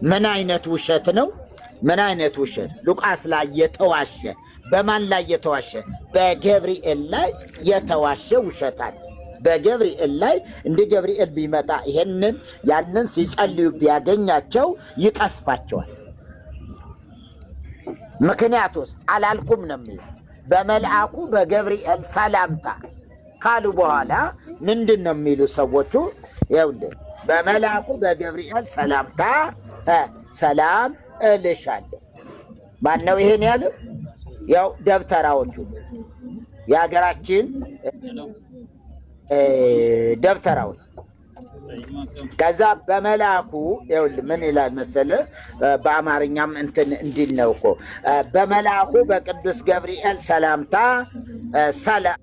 ምን አይነት ውሸት ነው? ምን አይነት ውሸት? ሉቃስ ላይ የተዋሸ በማን ላይ የተዋሸ? በገብርኤል ላይ የተዋሸ ውሸት አለ። በገብርኤል ላይ እንደ ገብርኤል ቢመጣ ይሄንን ያንን ሲጸልዩ ቢያገኛቸው ይቀስፋቸዋል። ምክንያቱስ አላልኩም ነው የሚለው። በመልአኩ በገብርኤል ሰላምታ ካሉ በኋላ ምንድን ነው የሚሉ ሰዎቹ? ይኸውልህ በመልአኩ በገብርኤል ሰላምታ ሰላም እልሻለሁ። ማነው ይሄን ያለው? ያው ደብተራዎቹ የሀገራችን ደብተራዎች። ከዛ በመልአኩ ይኸውልህ ምን ይላል መሰለህ? በአማርኛም እንትን እንዲል ነው እኮ በመልአኩ በቅዱስ ገብርኤል ሰላምታ ሰላም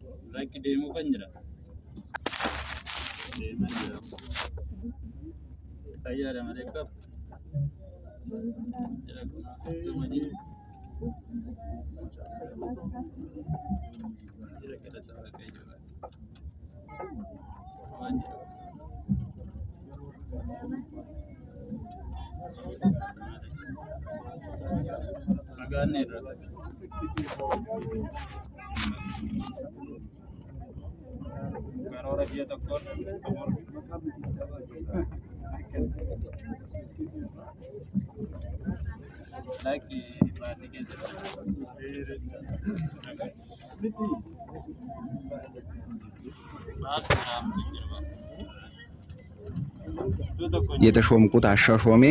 የተሾምኩት አሻሾሜ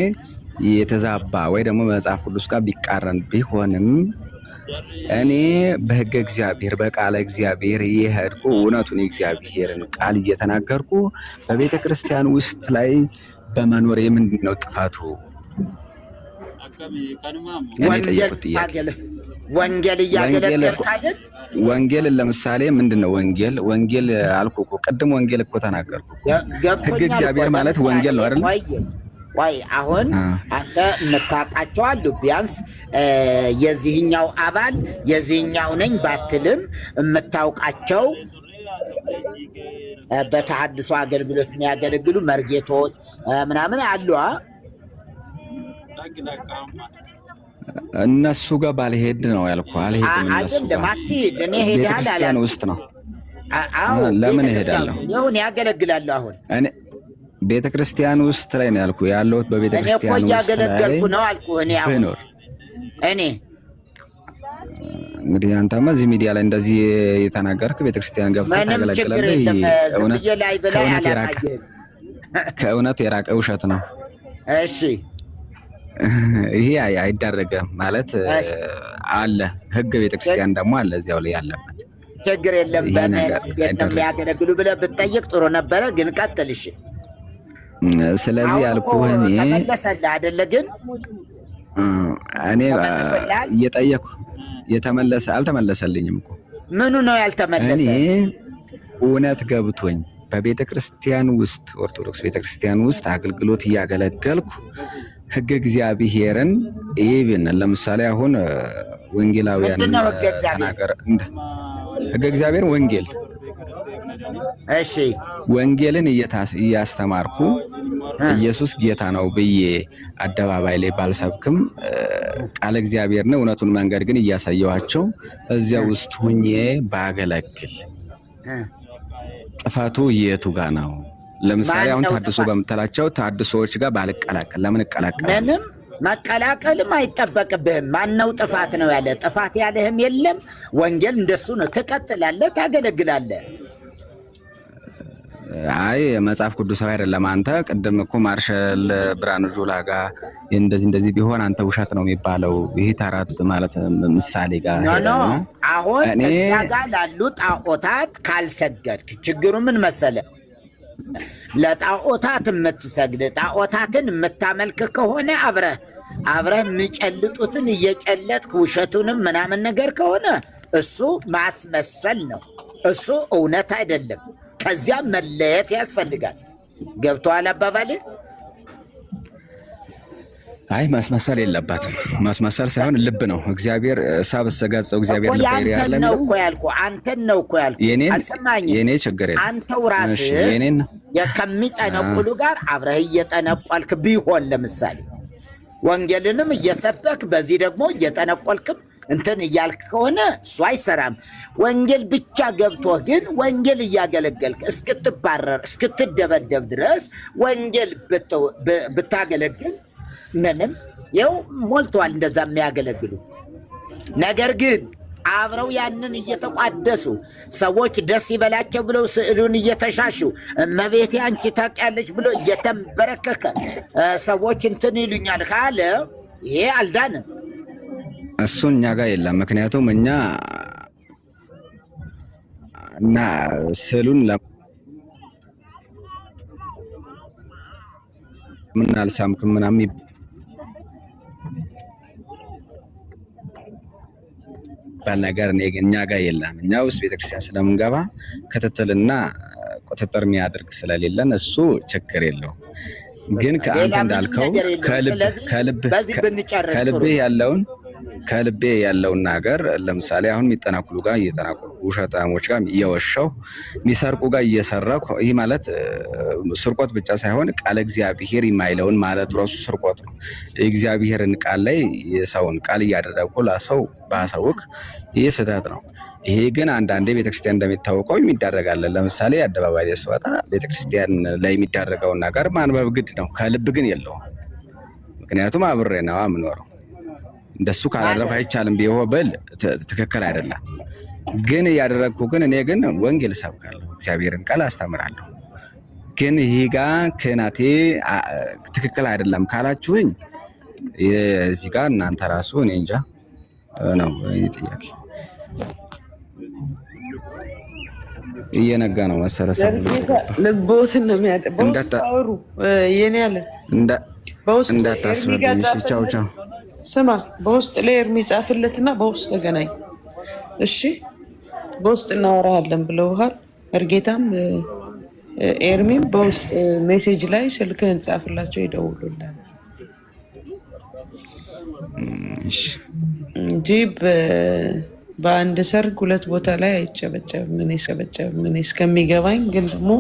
የተዛባ ወይ ደግሞ መጽሐፍ ቅዱስ ጋር ቢቃረን ቢሆንም እኔ በሕገ እግዚአብሔር በቃለ እግዚአብሔር እየሄድኩ እውነቱን የእግዚአብሔርን ቃል እየተናገርኩ በቤተ ክርስቲያን ውስጥ ላይ በመኖር የምንድን ነው ጥፋቱ? እኔ ጠየቁት ጥያቄ። ወንጌል እያገለገልክ አይደል? ወንጌልን ለምሳሌ ምንድን ነው ወንጌል አልኩ እኮ ቅድም ወንጌል እኮ ተናገርኩ። ሕገ እግዚአብሔር ማለት ወንጌል ነው አይደል? ወይ አሁን አንተ የምታውቃቸው አሉ። ቢያንስ የዚህኛው አባል የዚህኛው ነኝ ባትልም የምታውቃቸው በተሐድሶ አገልግሎት የሚያገለግሉ መርጌቶች ምናምን አሉ። እነሱ ጋር ባልሄድ ነው ያልኩ። አልሄድም። እነሱ ጋር እኔ ሄዳል አለ ውስጥ ነው። ለምን እሄዳለሁ? ይሁን ያገለግላለሁ። አሁን እኔ ቤተ ክርስቲያን ውስጥ ላይ ነው ያልኩ ያለሁት። በቤተ ክርስቲያን ውስጥ እያገለገልኩ ነው አልኩ። እኔ አሁን እንግዲህ አንተማ እዚህ ሚዲያ ላይ እንደዚህ የተናገርክ ቤተ ክርስቲያን ገብተህ ታገለግላለህ። ከእውነት የራቀ ውሸት ነው። እሺ ይሄ አይዳረገም ማለት አለ ህግ ቤተክርስቲያን ደግሞ አለ እዚያው ላይ ያለበት ችግር የለም። በምን እንዴት ነው የሚያገለግሉ ብለህ ብትጠይቅ ጥሩ ነበረ። ግን ቀጥልሽ። ስለዚህ ያልኩህ እኔ ተመለሰልህ አይደለ? ግን እኔ እየጠየኩ አልተመለሰልኝም እኮ። ምኑ ነው ያልተመለሰ? እኔ እውነት ገብቶኝ በቤተ ክርስቲያን ውስጥ ኦርቶዶክስ ቤተ ክርስቲያን ውስጥ አገልግሎት እያገለገልኩ ህገ እግዚአብሔርን ኢቭን ለምሳሌ አሁን ወንጌላውያን ተናገረ ህገ እግዚአብሔር ወንጌል እሺ ወንጌልን እያስተማርኩ ኢየሱስ ጌታ ነው ብዬ አደባባይ ላይ ባልሰብክም ቃል እግዚአብሔር ነው እውነቱን መንገድ ግን እያሳየኋቸው እዚያ ውስጥ ሁኜ ባገለግል ጥፋቱ የቱ ጋር ነው? ለምሳሌ አሁን ታድሶ በመተላቸው ታድሶዎች ጋር ባልቀላቀል ለምን እቀላቀል? ምንም መቀላቀልም አይጠበቅብህም። ማነው ጥፋት ነው ያለ? ጥፋት ያለህም የለም። ወንጌል እንደሱ ነው። ትቀጥላለህ፣ ታገለግላለህ። አይ መጽሐፍ ቅዱሳዊ አይደለም። አንተ ቅድም እኮ ማርሻል ብርሃኑ ጁላ ጋር እንደዚህ ቢሆን አንተ ውሸት ነው የሚባለው። ይሄ ተረት ማለት ምሳሌ ጋር ኖ አሁን እዛ ጋር ላሉ ጣዖታት ካልሰገድክ ችግሩ ምን መሰለ? ለጣዖታት የምትሰግድ ጣዖታትን የምታመልክ ከሆነ አብረህ የሚጨልጡትን እየጨለጥክ ውሸቱንም ምናምን ነገር ከሆነ እሱ ማስመሰል ነው። እሱ እውነት አይደለም። ከዚያ መለየት ያስፈልጋል። ገብቶሃል አባባል? አይ ማስመሰል የለባትም። ማስመሰል ሳይሆን ልብ ነው። እግዚአብሔር ሳብሰጋጸው እግዚአብሔር ልብ ያለ ነው እኮ ያልኩህ። አንተን ነው እኮ ያልኩህ። አልሰማኝም? የኔ ችግር የለም። አንተው ራስህ ከሚጠነቁሉ ጋር አብረህ እየጠነቆልክ ቢሆን ለምሳሌ ወንጌልንም እየሰበክ በዚህ ደግሞ እየጠነቆልክም እንትን እያልክ ከሆነ እሱ አይሰራም። ወንጌል ብቻ ገብቶህ ግን ወንጌል እያገለገልክ እስክትባረር እስክትደበደብ ድረስ ወንጌል ብታገለግል ምንም ይኸው ሞልተዋል እንደዛ የሚያገለግሉ። ነገር ግን አብረው ያንን እየተቋደሱ ሰዎች ደስ ይበላቸው ብለው ስዕሉን እየተሻሹ እመቤቴ አንቺ ታውቂያለሽ ብሎ እየተንበረከከ ሰዎች እንትን ይሉኛል ካለ ይሄ አልዳንም። እሱ እኛ ጋር የለም። ምክንያቱም እኛ እና ስዕሉን ምን አልሳምክም ምናምን ባል ነገር እኛ ጋር የለም። እኛ ውስጥ ቤተክርስቲያን ስለምንገባ ክትትልና ቁጥጥር የሚያደርግ ስለሌለን እሱ ችግር የለውም። ግን ከአንተ እንዳልከው ከልቤ ያለውን ነገር ለምሳሌ አሁን የሚጠናኩሉ ጋር እየጠናኩሉ ውሸታሞች ጋር እየወሸው የሚሰርቁ ጋር እየሰረኩ ይህ ማለት ስርቆት ብቻ ሳይሆን ቃል እግዚአብሔር የማይለውን ማለት ራሱ ስርቆት ነው። የእግዚአብሔርን ቃል ላይ የሰውን ቃል እያደረጉ ለሰው ባሳውቅ ይህ ስህተት ነው። ይሄ ግን አንዳንዴ ቤተክርስቲያን እንደሚታወቀው የሚዳረጋለን። ለምሳሌ አደባባይ ላይ ስወጣ ቤተክርስቲያን ላይ የሚዳረገውን ነገር ማንበብ ግድ ነው። ከልብ ግን የለውም። ምክንያቱም አብሬ ነው የምኖረው። እንደሱ ካላደረኩ አይቻልም ቢሆን ትክክል አይደለም። ግን እያደረግኩ ግን እኔ ግን ወንጌል ሰብካለሁ፣ እግዚአብሔርን ቃል አስተምራለሁ። ግን ይሄ ጋር ክህነቴ ትክክል አይደለም ካላችሁኝ እዚህ ጋር እናንተ ራሱ እኔ እንጃ ነው ጥያቄ እየነጋ ነው መሰለህ። ልቦትን ነው የሚያደርገው። በውስጥ የኔ ያለ በውስጥ እንዳታስፈልግ። ቻው ቻው። ስማ በውስጥ ላይ የሚጻፍለትና በውስጥ ተገናኝ። እሺ በውስጥ እናወራለን ብለውሃል። እርጌታም ኤርሚም በውስጥ ሜሴጅ ላይ ስልክህን ጻፍላቸው ይደውሉልሃል እንጂ በአንድ ሰርግ ሁለት ቦታ ላይ አይጨበጨብም። ምን እስከሚገባኝ ግን ደግሞ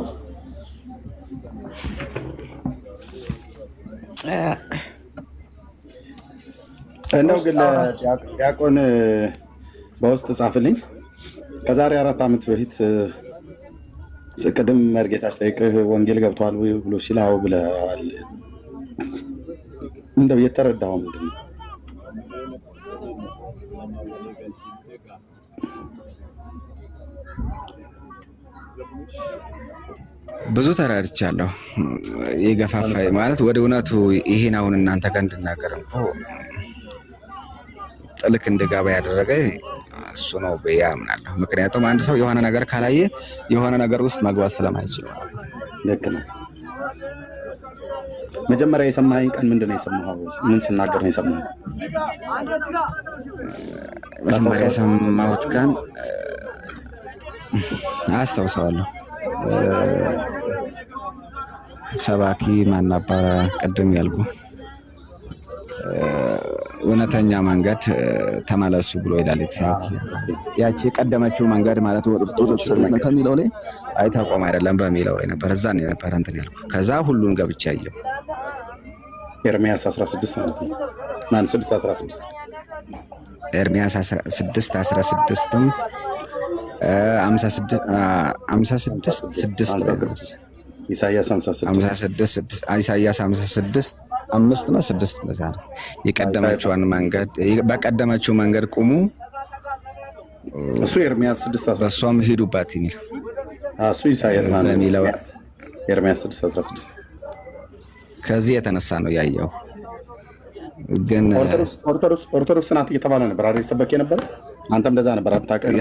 እንደው ግን ዲያቆን በውስጥ ጻፍልኝ። ከዛሬ 4 ዓመት በፊት ቅድም መርጌታ አስጠይቅህ ወንጌል ገብተዋል ብሎ ሲል አዎ ብለዋል። እንደው የተረዳኸው ምንድን ነው? ብዙ ተረድቻለሁ። የገፋፋይ ማለት ወደ እውነቱ ይሄን አሁን እናንተ ጋር እንድናገር እኮ ጥልቅ እንድገባ ያደረገ እሱ ነው ብዬ አምናለሁ። ምክንያቱም አንድ ሰው የሆነ ነገር ካላየ የሆነ ነገር ውስጥ መግባት ስለማይችል ማለት ነው። ልክ ነው። መጀመሪያ የሰማኸኝ ቀን ምንድን ነው የሰማኸው? ምን ስናገር ነው የሰማኸው? መጀመሪያ የሰማሁት ቀን አስታውሰዋለሁ። ሰባኪ ማን ነበረ ቅድም ያልኩ እውነተኛ መንገድ ተመለሱ ብሎ ይላል። ያቺ የቀደመችው መንገድ ማለት ኦርቶዶክስ ከሚለው ላይ አይታቆም አይደለም በሚለው ላይ ነበር። እዛ ነው የነበረ እንትን ያልኩ። ከዛ ሁሉን ገብቼ አየሁ። ኤርሚያስ 16 ማለት ነው። ማን 6:16 ኤርሚያስ 6:16ም 56:6 ላይ ነው። ኢሳይያስ 56:5 ነው 6 እንደዛ ነው። የቀደመችውን መንገድ በቀደመችው መንገድ ቁሙ፣ እሱ ኤርሚያስ 6:16 በሷም ሄዱባት የሚል እሱ ኢሳይያስ ማለት ነው። ኤርሚያስ 6:16 ከዚህ የተነሳ ነው ያየው። ግን ኦርቶዶክስ ናት እየተባለ ነበር አይደል ሰበክ ነበር። አንተም እንደዛ ነበር አታውቅም?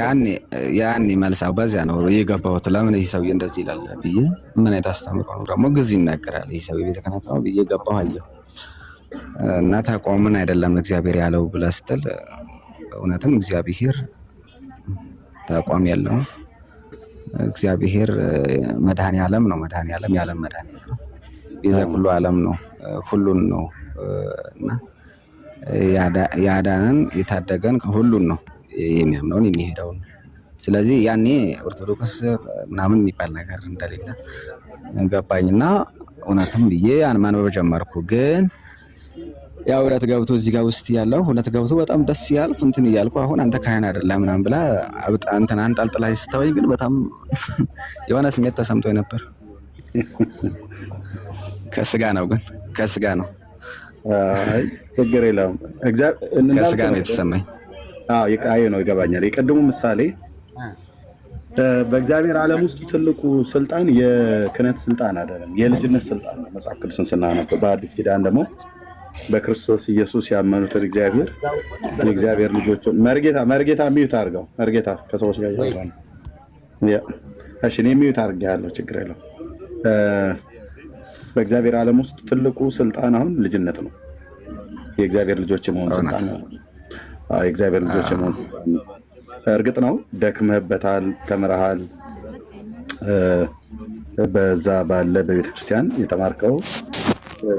ያኔ መልሳው በዚያ ነው የገባሁት። ለምን ይህ ሰውዬ እንደዚህ ይላል ብዬ ምን አይነት አስተምሮ ነው ደግሞ ጊዜ ይናገራል ይህ ሰውዬ ቤተ ክህነት ነው ብዬ ገባሁ አየሁ። እና ተቋምን አይደለም እግዚአብሔር ያለው ብለህ ስትል እውነትም እግዚአብሔር ተቋም ያለው እግዚአብሔር መድኃኔዓለም ነው። መድኃኔዓለም የዓለም መድኃኒት ነው። የዘ ሁሉ ዓለም ነው፣ ሁሉን ነው እና ያዳነን የታደገን ሁሉን ነው የሚያምነውን የሚሄደውን። ስለዚህ ያኔ ኦርቶዶክስ ምናምን የሚባል ነገር እንደሌለ ገባኝና እውነትም ብዬ ማንበብ ጀመርኩ። ግን ያው እውነት ገብቶ እዚህ ጋር ውስጥ ያለው እውነት ገብቶ በጣም ደስ ያልኩ እንትን እያልኩ አሁን አንተ ካህን አይደለም ምናምን ብላ እንትን አንጠልጥላ ስተወኝ ግን በጣም የሆነ ስሜት ተሰምቶኝ ነበር። ከስጋ ነው ግን ከስጋ ነው ችግር የለውም። ከስጋ ነው የተሰማኝ። አዎ ነው ይገባኛል። የቀድሞ ምሳሌ በእግዚአብሔር ዓለም ውስጥ ትልቁ ስልጣን የክህነት ስልጣን አይደለም፣ የልጅነት ስልጣን ነው። መጽሐፍ ቅዱስን ስናነብ በአዲስ ኪዳን ደግሞ በክርስቶስ ኢየሱስ ያመኑትን የእግዚአብሔር ልጆች መርጌታ ሚዩት አድርገው። መርጌታ ከሰዎች ጋር ያለው እሺ፣ እኔ ሚዩት አድርጌያለሁ፣ ችግር የለውም። በእግዚአብሔር ዓለም ውስጥ ትልቁ ስልጣን አሁን ልጅነት ነው። የእግዚአብሔር ልጆች የመሆን ስልጣን ነው። የእግዚአብሔር ልጆች የመሆን ስልጣን ነው። እርግጥ ነው ደክመህበታል፣ ተምረሃል። በዛ ባለ በቤተክርስቲያን የተማርከው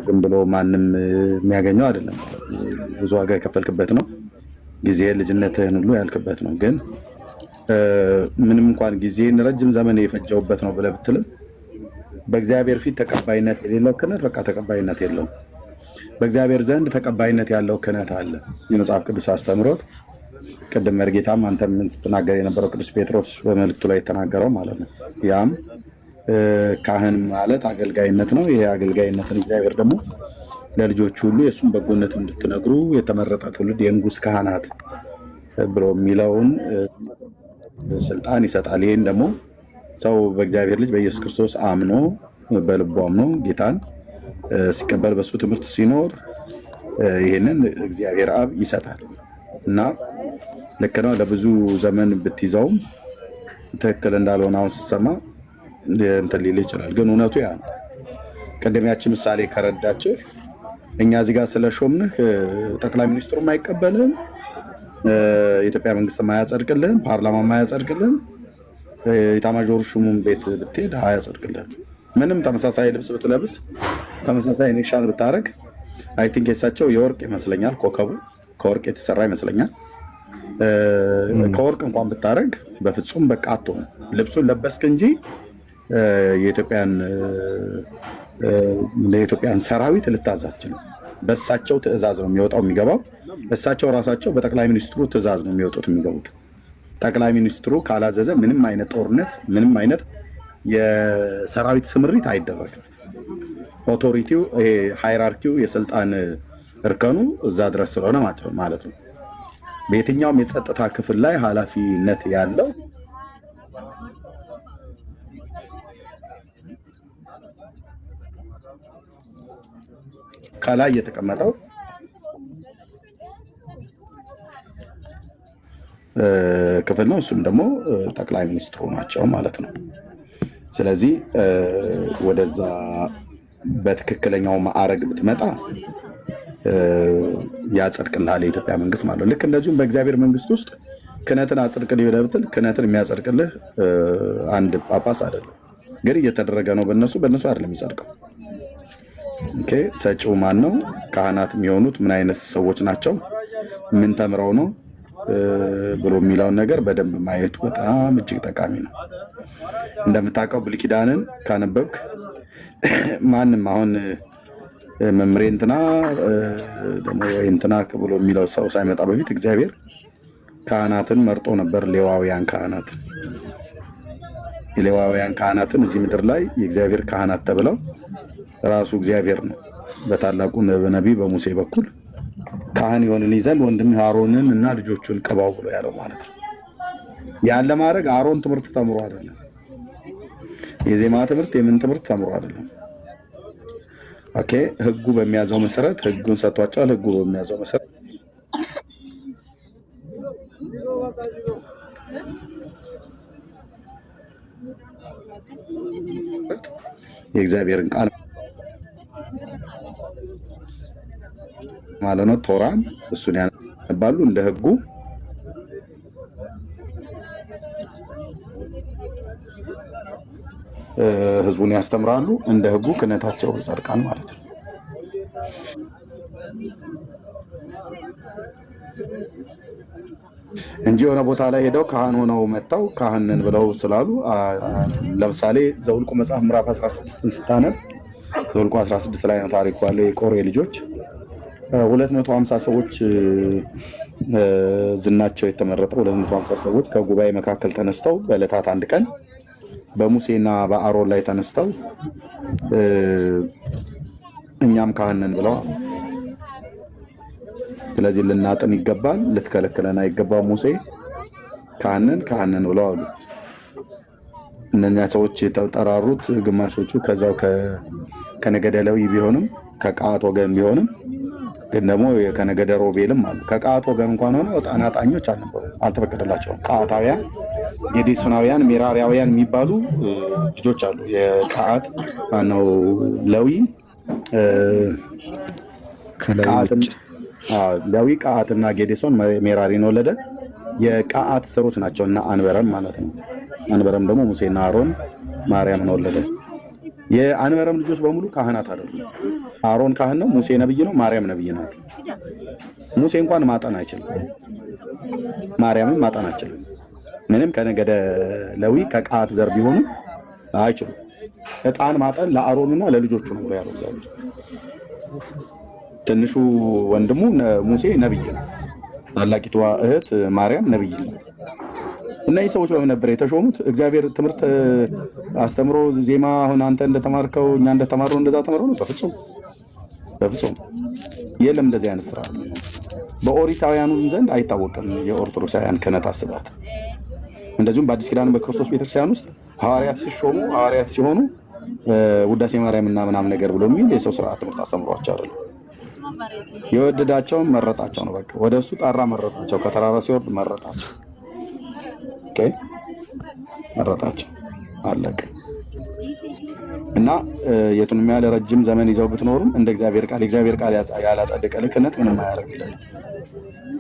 ዝም ብሎ ማንም የሚያገኘው አይደለም። ብዙ ዋጋ የከፈልክበት ነው። ጊዜህን ልጅነትህን ሁሉ ያልክበት ነው። ግን ምንም እንኳን ጊዜን ረጅም ዘመን የፈጀውበት ነው ብለህ ብትልም በእግዚአብሔር ፊት ተቀባይነት የሌለው ክህነት በቃ ተቀባይነት የለውም። በእግዚአብሔር ዘንድ ተቀባይነት ያለው ክህነት አለ። የመጽሐፍ ቅዱስ አስተምሮት ቅድም መርጌታም አንተ ምን ስትናገር የነበረው ቅዱስ ጴጥሮስ በመልእክቱ ላይ የተናገረው ማለት ነው። ያም ካህን ማለት አገልጋይነት ነው። ይሄ አገልጋይነትን እግዚአብሔር ደግሞ ለልጆቹ ሁሉ የእሱን በጎነት እንድትነግሩ የተመረጠ ትውልድ የንጉሥ ካህናት ብሎ የሚለውን ስልጣን ይሰጣል። ይህን ደግሞ ሰው በእግዚአብሔር ልጅ በኢየሱስ ክርስቶስ አምኖ በልቡ አምኖ ጌታን ሲቀበል በሱ ትምህርት ሲኖር ይህንን እግዚአብሔር አብ ይሰጣል እና ልክ ነው። ለብዙ ዘመን ብትይዘውም ትክክል እንዳልሆነ አሁን ስትሰማ እንትን ሊል ይችላል። ግን እውነቱ ያ ነው። ቅድም ያቺ ምሳሌ ከረዳችህ እኛ እዚህ ጋር ስለሾምንህ ጠቅላይ ሚኒስትሩም አይቀበልህም፣ የኢትዮጵያ መንግስት አያጸድቅልህም፣ ፓርላማ አያጸድቅልህም፣ የኤታማዦር ሹሙም ቤት ብትሄድ አያጸድቅልህም። ምንም ተመሳሳይ ልብስ ብትለብስ ተመሳሳይ ኒሻን ብታረግ አይ ቲንክ የሳቸው የወርቅ ይመስለኛል፣ ኮከቡ ከወርቅ የተሰራ ይመስለኛል። ከወርቅ እንኳን ብታረግ በፍጹም በቃ አትሆንም። ልብሱን ለበስክ እንጂ የኢትዮጵያን ሰራዊት ልታዝ አትችልም። በእሳቸው ትእዛዝ ነው የሚወጣው የሚገባው። እሳቸው ራሳቸው በጠቅላይ ሚኒስትሩ ትእዛዝ ነው የሚወጡት የሚገቡት። ጠቅላይ ሚኒስትሩ ካላዘዘ ምንም አይነት ጦርነት፣ ምንም አይነት የሰራዊት ስምሪት አይደረግም። ኦቶሪቲው፣ ይሄ ሃይራርኪው፣ የስልጣን እርከኑ እዛ ድረስ ስለሆነ ማለት ነው። በየትኛውም የጸጥታ ክፍል ላይ ኃላፊነት ያለው ከላይ የተቀመጠው ክፍል ነው። እሱም ደግሞ ጠቅላይ ሚኒስትሩ ናቸው ማለት ነው። ስለዚህ ወደዛ በትክክለኛው ማዕረግ ብትመጣ ያጸድቅልሃል የኢትዮጵያ መንግስት ማለት ነው። ልክ እንደዚሁም በእግዚአብሔር መንግስት ውስጥ ክህነትን አጽድቅልህ ብለህ ብትል ክህነትን የሚያጸድቅልህ አንድ ጳጳስ አይደለም፣ ግን እየተደረገ ነው። በእነሱ አይደለም የሚጸድቀው። ኦኬ፣ ሰጪው ማን ነው? ካህናት የሚሆኑት ምን አይነት ሰዎች ናቸው? ምን ተምረው ነው ብሎ የሚለውን ነገር በደንብ ማየቱ በጣም እጅግ ጠቃሚ ነው። እንደምታውቀው ብሉይ ኪዳንን ካነበብክ ማንም አሁን መምሬ እንትና ደግሞ እንትና ብሎ የሚለው ሰው ሳይመጣ በፊት እግዚአብሔር ካህናትን መርጦ ነበር። ሌዋውያን ካህናትን እዚህ ምድር ላይ የእግዚአብሔር ካህናት ተብለው ራሱ እግዚአብሔር ነው በታላቁ ነቢይ በሙሴ በኩል ካህን ይሆንልኝ ዘንድ ወንድምህ አሮንን እና ልጆቹን ቅባው ብሎ ያለው ማለት ነው። ያን ለማድረግ አሮን ትምህርት ተምሮ አይደለም፣ የዜማ ትምህርት የምን ትምህርት ተምሮ አይደለም። ኦኬ፣ ህጉ በሚያዘው መሰረት ህጉን ሰጥቷቸዋል። ህጉ በሚያዘው መሰረት የእግዚአብሔርን ቃል ማለት ነው ቶራን እሱን ያነባሉ። እንደ ህጉ ህዝቡን ያስተምራሉ። እንደ ህጉ ክህነታቸው ይጸድቃል ማለት ነው እንጂ የሆነ ቦታ ላይ ሄደው ካህን ሆነው መጥተው ካህንን ብለው ስላሉ ለምሳሌ ዘኍልቍ መጽሐፍ ምዕራፍ 16 ስታነብ ዘኍልቍ 16 ላይ ነው ታሪኩ ያለው። የቆሬ ልጆች 250 ሰዎች ዝናቸው የተመረጠ 250 ሰዎች ከጉባኤ መካከል ተነስተው በዕለታት አንድ ቀን በሙሴና በአሮን ላይ ተነስተው እኛም ካህንን ብለዋል። ስለዚህ ልናጥን ይገባል፣ ልትከለክለን አይገባም። ሙሴ ካህንን ብለው አሉ። እነኛ ሰዎች የተጠራሩት ግማሾቹ ከዛው ከነገደ ሌዊ ቢሆንም ከቀዓት ወገን ቢሆንም ግን ደግሞ ከነገደ ሮቤልም አሉ። ከቀዓት ወገን እንኳን ሆነው አናጣኞች አልነበሩም፣ አልተፈቀደላቸውም። ቀዓታውያን፣ ጌዴሶናውያን፣ ሜራሪያውያን የሚባሉ ልጆች አሉ። የቀዓት ማነው ሌዊ ሌዊ ቀዓትና ጌዴሶን ሜራሪን ወለደ። የቀዓት ስሮች ናቸው እና አንበረም ማለት ነው። አንበረም ደግሞ ሙሴና አሮን ማርያምን ወለደ። የአንበረም ልጆች በሙሉ ካህናት አይደሉም። አሮን ካህን ነው፣ ሙሴ ነብይ ነው፣ ማርያም ነብይ ናት። ሙሴ እንኳን ማጠን አይችልም፣ ማርያምም ማጠን አይችልም። ምንም ከነገደ ሌዊ ከቀዓት ዘር ቢሆኑ አይችሉም። ዕጣን ማጠን ለአሮንና ለልጆቹ ነው ብሎ ያለው እግዚአብሔር። ትንሹ ወንድሙ ሙሴ ነብይ ነው፣ ታላቂቷ እህት ማርያም ነብይ ነው። እነዚህ ሰዎች በምን ነበር የተሾሙት? እግዚአብሔር ትምህርት አስተምሮ ዜማ አሁን አንተ እንደተማርከው እኛ እንደተማረው እንደዛ ተምረው ነው? በፍጹም የለም እንደዚህ አይነት ስራ። በኦሪታውያኑ ዘንድ አይታወቅም የኦርቶዶክሳውያን ክህነት አስባት። እንደዚሁም በአዲስ ኪዳን በክርስቶስ ቤተክርስቲያን ውስጥ ሐዋርያት ሲሆኑ ውዳሴ ማርያም እና ምናምን ነገር ብሎ የሚል የሰው ስርዓት ትምህርት አስተምሯቸው አይደለም። የወደዳቸውን መረጣቸው ነው። በቃ ወደ እሱ ጠራ፣ መረጣቸው። ከተራራ ሲወርድ መረጣቸው። ኦኬ፣ መረጣቸው፣ አለቀ። እና የቱንም ያህል ረጅም ዘመን ይዘው ብትኖሩም እንደ እግዚአብሔር ቃል የእግዚአብሔር ቃል ያላጸደቀ ክህነት ምንም አያደርግልህም።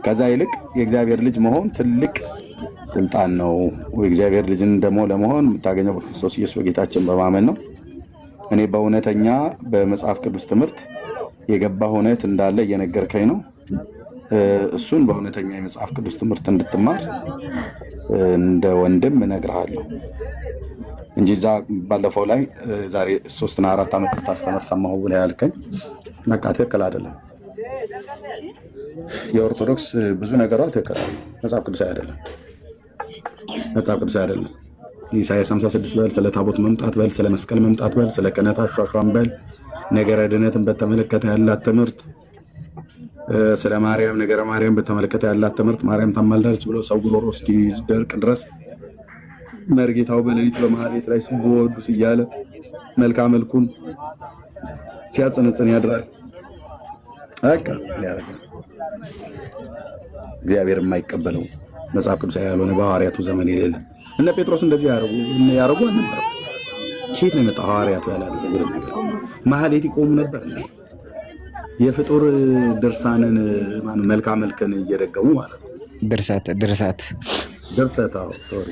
ከዛ ይልቅ የእግዚአብሔር ልጅ መሆን ትልቅ ስልጣን ነው። የእግዚአብሔር ልጅን ደግሞ ለመሆን የምታገኘው በክርስቶስ ኢየሱስ በጌታችን በማመን ነው። እኔ በእውነተኛ በመጽሐፍ ቅዱስ ትምህርት የገባ እውነት እንዳለ እየነገርከኝ ነው። እሱን በእውነተኛ የመጽሐፍ ቅዱስ ትምህርት እንድትማር እንደ ወንድም እነግርሃለሁ እንጂ እዛ ባለፈው ላይ ዛሬ 3 እና 4 ዓመት ስታስተምር ሰማሁ ብለህ ያልከኝ በቃ ትክክል አይደለም። የኦርቶዶክስ ብዙ ነገሯ ትክክል አይደለም፣ መጽሐፍ ቅዱስ አይደለም። ኢሳይያስ 56 በል፣ ስለ ታቦት መምጣት በል፣ ስለ መስቀል መምጣት በል፣ ስለ ክህነት አሿሿም በል፣ ነገረ ድነትን በተመለከተ ያላት ትምህርት፣ ስለ ማርያም ነገረ ማርያም በተመለከተ ያላት ትምህርት፣ ማርያም ታማልዳለች ብሎ ሰው ጉሮሮ እስኪደርቅ ድረስ መርጌታው በሌሊት በመሀሌት ላይ ስቦ ወዱስ እያለ መልካ መልኩን ሲያጽንጽን ያድራል። በቃ ያደርጋል። እግዚአብሔር የማይቀበለው መጽሐፍ ቅዱሳዊ ያልሆነ በሐዋርያቱ ዘመን የሌለ እነ ጴጥሮስ እንደዚህ ያደረጉ አልነበረም። ኬት ነው የመጣው? ሐዋርያቱ ያላደረጉት ነገር ማህሌት ይቆሙ ነበር እንዴ? የፍጡር ድርሳንን መልካ መልክን እየደገሙ ማለት ነው። ድርሳት ሶሪ።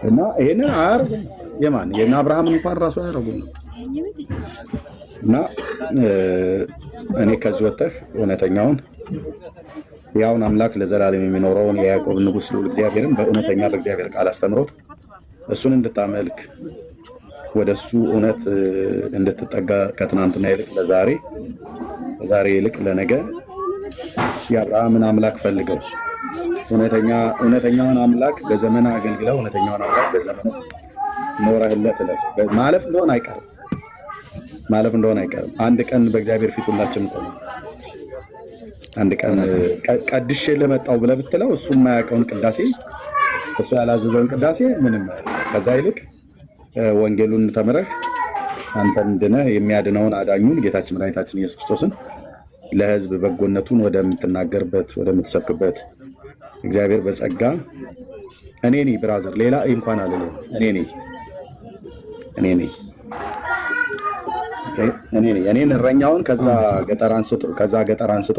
እና ይሄንን አያደርጉም። የእነ አብርሃም እንኳን ራሱ አያደርጉም ነበር። እና እኔ ከዚህ ወጥተህ እውነተኛውን ያውን አምላክ ለዘላለም የሚኖረውን የያዕቆብ ንጉሥ ልዑል እግዚአብሔርን በእውነተኛ በእግዚአብሔር ቃል አስተምሮት እሱን እንድታመልክ ወደ እሱ እውነት እንድትጠጋ ከትናንትና ይልቅ ዛሬ ይልቅ ለነገ የአብርሃምን አምላክ ፈልገው እውነተኛውን አምላክ በዘመን አገልግለው እውነተኛውን አምላክ በዘመን ኖረህለት እለፍ። ማለፍ እንደሆነ አይቀርም። አንድ ቀን በእግዚአብሔር ፊት ሁላችንም ቆመ። አንድ ቀን ቀድሼ ለመጣው ብለህ ብትለው እሱ የማያውቀውን ቅዳሴ እሱ ያላዘዘውን ቅዳሴ ምንም ከዛ ይልቅ ወንጌሉን ተምረህ አንተን ድነህ የሚያድነውን አዳኙን ጌታችን መድኃኒታችን ኢየሱስ ክርስቶስን ለሕዝብ በጎነቱን ወደምትናገርበት ወደምትሰብክበት እግዚአብሔር በጸጋ እኔ ነኝ ብራዘር፣ ሌላ እንኳን አልልም። እኔን እረኛውን ከዛ ገጠር አንስቶ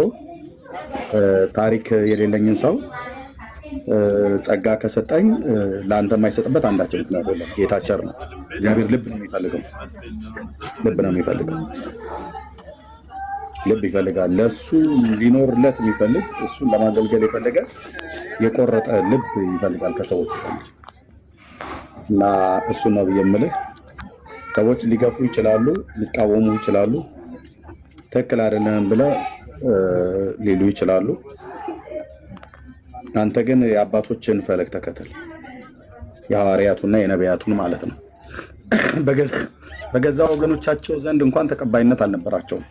ታሪክ የሌለኝን ሰው ጸጋ ከሰጠኝ ለአንተ የማይሰጥበት አንዳቸው ምክንያት የለም። ጌታ ቸር ነው። እግዚአብሔር ልብ ነው የሚፈልገው። ልብ ይፈልጋል። ለእሱ ሊኖርለት የሚፈልግ እሱን ለማገልገል የፈለገ የቆረጠ ልብ ይፈልጋል ከሰዎች ይፈልግ እና እሱን ነው ብዬ የምልህ። ሰዎች ሊገፉ ይችላሉ፣ ሊቃወሙ ይችላሉ፣ ትክክል አይደለም ብለው ሊሉ ይችላሉ። አንተ ግን የአባቶችን ፈለግ ተከተል፣ የሐዋርያቱና የነቢያቱን ማለት ነው። በገዛ ወገኖቻቸው ዘንድ እንኳን ተቀባይነት አልነበራቸውም።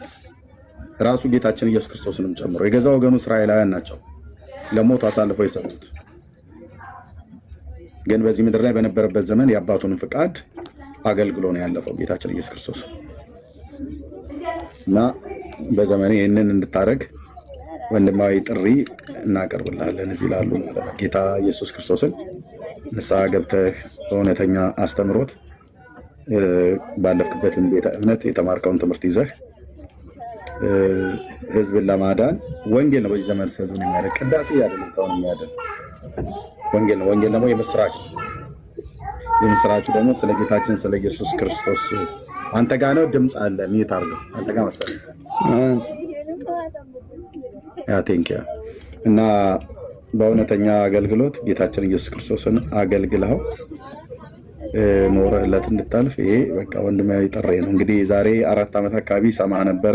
ራሱ ጌታችን ኢየሱስ ክርስቶስንም ጨምሮ የገዛ ወገኑ እስራኤላውያን ናቸው ለሞት አሳልፈው የሰጡት። ግን በዚህ ምድር ላይ በነበረበት ዘመን የአባቱን ፍቃድ አገልግሎ ነው ያለፈው ጌታችን ኢየሱስ ክርስቶስ እና በዘመኔ ይህንን እንድታደርግ ወንድማዊ ጥሪ እናቀርብልሃለን። እዚህ ላሉ ማለት ነው ጌታ ኢየሱስ ክርስቶስን ንስሐ ገብተህ በእውነተኛ አስተምሮት ባለፍክበትን ቤተ እምነት የተማርከውን ትምህርት ይዘህ ህዝብን ለማዳን ወንጌል ነው። በዚህ ዘመን ህዝብን የሚያደርግ ቅዳሴ አይደለም፣ ሰውን የሚያድን ወንጌል ነው። ወንጌል ደግሞ የምስራች ነው። የምስራቹ ደግሞ ስለ ጌታችን ስለ ኢየሱስ ክርስቶስ አንተ ጋር ነው። ድምፅ አለ ሚት አድርገው አንተ ጋር መሰለኝ ቴንኪያ እና በእውነተኛ አገልግሎት ጌታችን ኢየሱስ ክርስቶስን አገልግለው ኖረህለት እንድታልፍ ይሄ በቃ ወንድማዊ ጥሪ ነው። እንግዲህ ዛሬ 4 ዓመት አካባቢ ሰማህ ነበረ።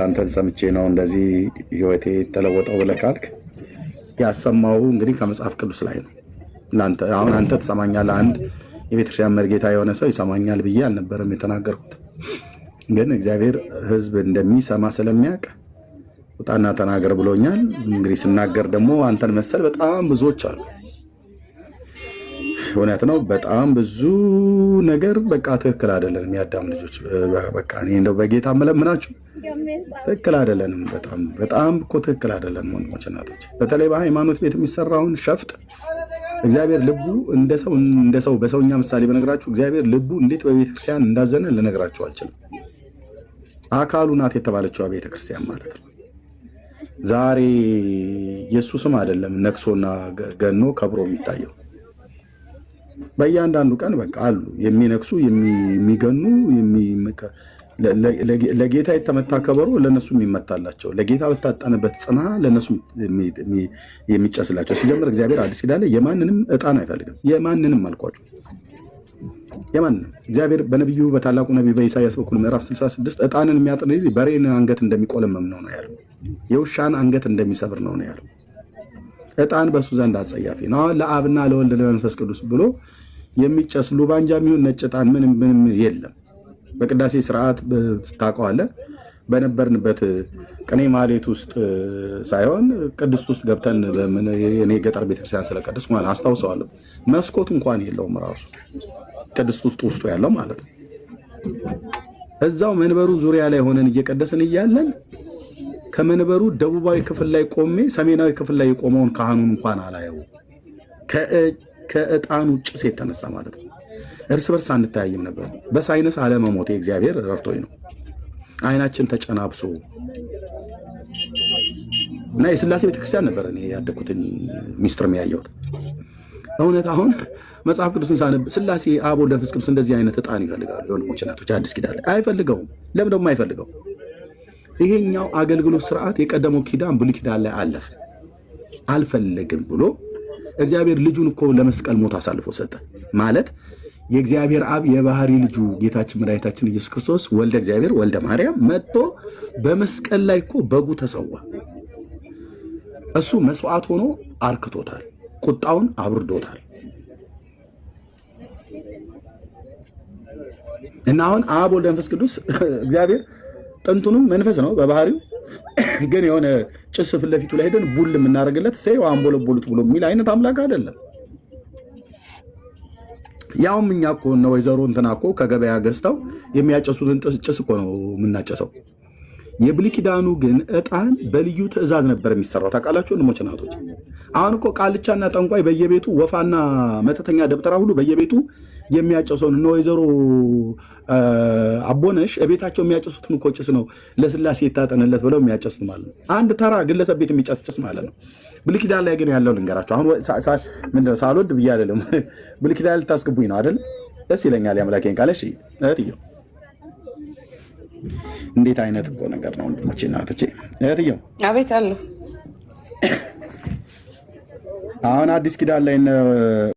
አንተን ሰምቼ ነው እንደዚህ ህይወቴ ተለወጠው ብለህ ካልክ ያሰማው እንግዲህ ከመጽሐፍ ቅዱስ ላይ ነው። አሁን አንተ ትሰማኛለህ። አንድ የቤተክርስቲያን መርጌታ የሆነ ሰው ይሰማኛል ብዬ አልነበረም የተናገርኩት። ግን እግዚአብሔር ህዝብ እንደሚሰማ ስለሚያውቅ ውጣና ተናገር ብሎኛል። እንግዲህ ስናገር ደግሞ አንተን መሰል በጣም ብዙዎች አሉ። እውነት ነው። በጣም ብዙ ነገር በቃ ትክክል አይደለንም። የአዳም ልጆች በቃ እኔ እንደው በጌታ መለምናችሁ ትክክል አይደለንም። በጣም እኮ ትክክል አይደለንም ወንድሞች፣ እናቶች። በተለይ በሃይማኖት ቤት የሚሰራውን ሸፍጥ እግዚአብሔር ልቡ እንደ ሰው በሰውኛ ምሳሌ በነገራችሁ እግዚአብሔር ልቡ እንዴት በቤተክርስቲያን እንዳዘነ ልነግራችሁ አልችልም። አካሉ ናት የተባለችው ቤተክርስቲያን ማለት ነው። ዛሬ ኢየሱስም አይደለም ነክሶና ገኖ ከብሮ የሚታየው። በእያንዳንዱ ቀን በቃ አሉ የሚነክሱ የሚገኑ ለጌታ የተመታ ከበሮ ለነሱ የሚመታላቸው፣ ለጌታ በታጠነበት ጽና ለነሱ የሚጨስላቸው። ሲጀምር እግዚአብሔር አዲስ ኪዳን ላይ የማንንም ዕጣን አይፈልግም። የማንንም አልኳችሁ፣ የማንንም እግዚአብሔር በነቢዩ በታላቁ ነቢይ በኢሳያስ በኩል ምዕራፍ 66 ዕጣንን የሚያጥን በሬን አንገት እንደሚቆለመም ነው ያለው። የውሻን አንገት እንደሚሰብር ነው ያለው። ዕጣን በሱ ዘንድ አጸያፊ ነው። ለአብና ለወልድ ለመንፈስ ቅዱስ ብሎ የሚጨስ ሉባንጃ የሚሆን ነጭ ዕጣን ምንም የለም። በቅዳሴ ስርዓት ታውቀዋለህ። በነበርንበት ቅኔ ማህሌት ውስጥ ሳይሆን ቅድስት ውስጥ ገብተን እኔ ገጠር ቤተክርስቲያን ስለቀድስ ማለት አስታውሰዋለሁ። መስኮት እንኳን የለውም ራሱ ቅድስት ውስጡ ያለው ማለት ነው። እዛው መንበሩ ዙሪያ ላይ ሆነን እየቀደስን እያለን ከመንበሩ ደቡባዊ ክፍል ላይ ቆሜ ሰሜናዊ ክፍል ላይ የቆመውን ካህኑን እንኳን አላየው። ከዕጣኑ ጭስ የተነሳ ማለት ነው። እርስ በርስ አንተያይም ነበር። በሳይነስ አለመሞቴ እግዚአብሔር ረድቶኝ ነው። አይናችን ተጨናብሶ እና የሥላሴ ቤተክርስቲያን ነበር እኔ ያደኩትን ሚስጥር የሚያየሁት። እውነት አሁን መጽሐፍ ቅዱስን ሳነብ ሥላሴ አብ ወልድ መንፈስ ቅዱስ እንደዚህ አይነት ዕጣን ይፈልጋሉ። የወንድሞች እናቶች አዲስ ኪዳን ላይ አይፈልገውም። ለምን ደግሞ አይፈልገው? ይሄኛው አገልግሎት ስርዓት የቀደመው ኪዳን ብሉይ ኪዳን ላይ አለፈ። አልፈልግም ብሎ እግዚአብሔር ልጁን እኮ ለመስቀል ሞት አሳልፎ ሰጠ። ማለት የእግዚአብሔር አብ የባህሪ ልጁ ጌታችን መድኃኒታችን ኢየሱስ ክርስቶስ ወልደ እግዚአብሔር ወልደ ማርያም መጥቶ በመስቀል ላይ እኮ በጉ ተሰዋ። እሱ መስዋዕት ሆኖ አርክቶታል፣ ቁጣውን አብርዶታል። እና አሁን አብ ወልድ መንፈስ ቅዱስ እግዚአብሔር ጥንቱንም መንፈስ ነው በባህሪው፣ ግን የሆነ ጭስ ፊት ለፊቱ ላይ ሄደን ቡል የምናደርግለት ሰው አንቦለቦሉት ብሎ የሚል አይነት አምላክ አይደለም። ያውም እኛ እኮ ነው ወይዘሮ እንትና እኮ ከገበያ ገዝተው የሚያጨሱትን ጭስ እኮ ነው የምናጨሰው። የብሉይ ኪዳኑ ግን ዕጣን በልዩ ትእዛዝ ነበር የሚሰራው። ታውቃላችሁ ወንድሞች እናቶች። አሁን እኮ ቃልቻና ጠንቋይ በየቤቱ ወፋና መተተኛ ደብተራ ሁሉ በየቤቱ የሚያጨሰውን እነ ወይዘሮ አቦነሽ ቤታቸው የሚያጨሱትን እኮ ጭስ ነው ለሥላሴ የታጠነለት ብለው የሚያጨሱት ማለት ነው። አንድ ተራ ግለሰብ ቤት የሚጨስ ጭስ ማለት ነው። ብሉይ ኪዳን ላይ ግን ያለው ልንገራችሁ። አሁን ምንድነው ሳልወድ ብዬ አይደለም። ብሉይ ኪዳን ልታስገቡኝ ነው አይደል? ደስ ይለኛል የአምላኬን ቃል። እሺ እህትየው እንዴት አይነት እኮ ነገር ነው ወንድሞቼ እናቶቼ። እህትየው አቤት አለሁ። አሁን አዲስ ኪዳን ላይ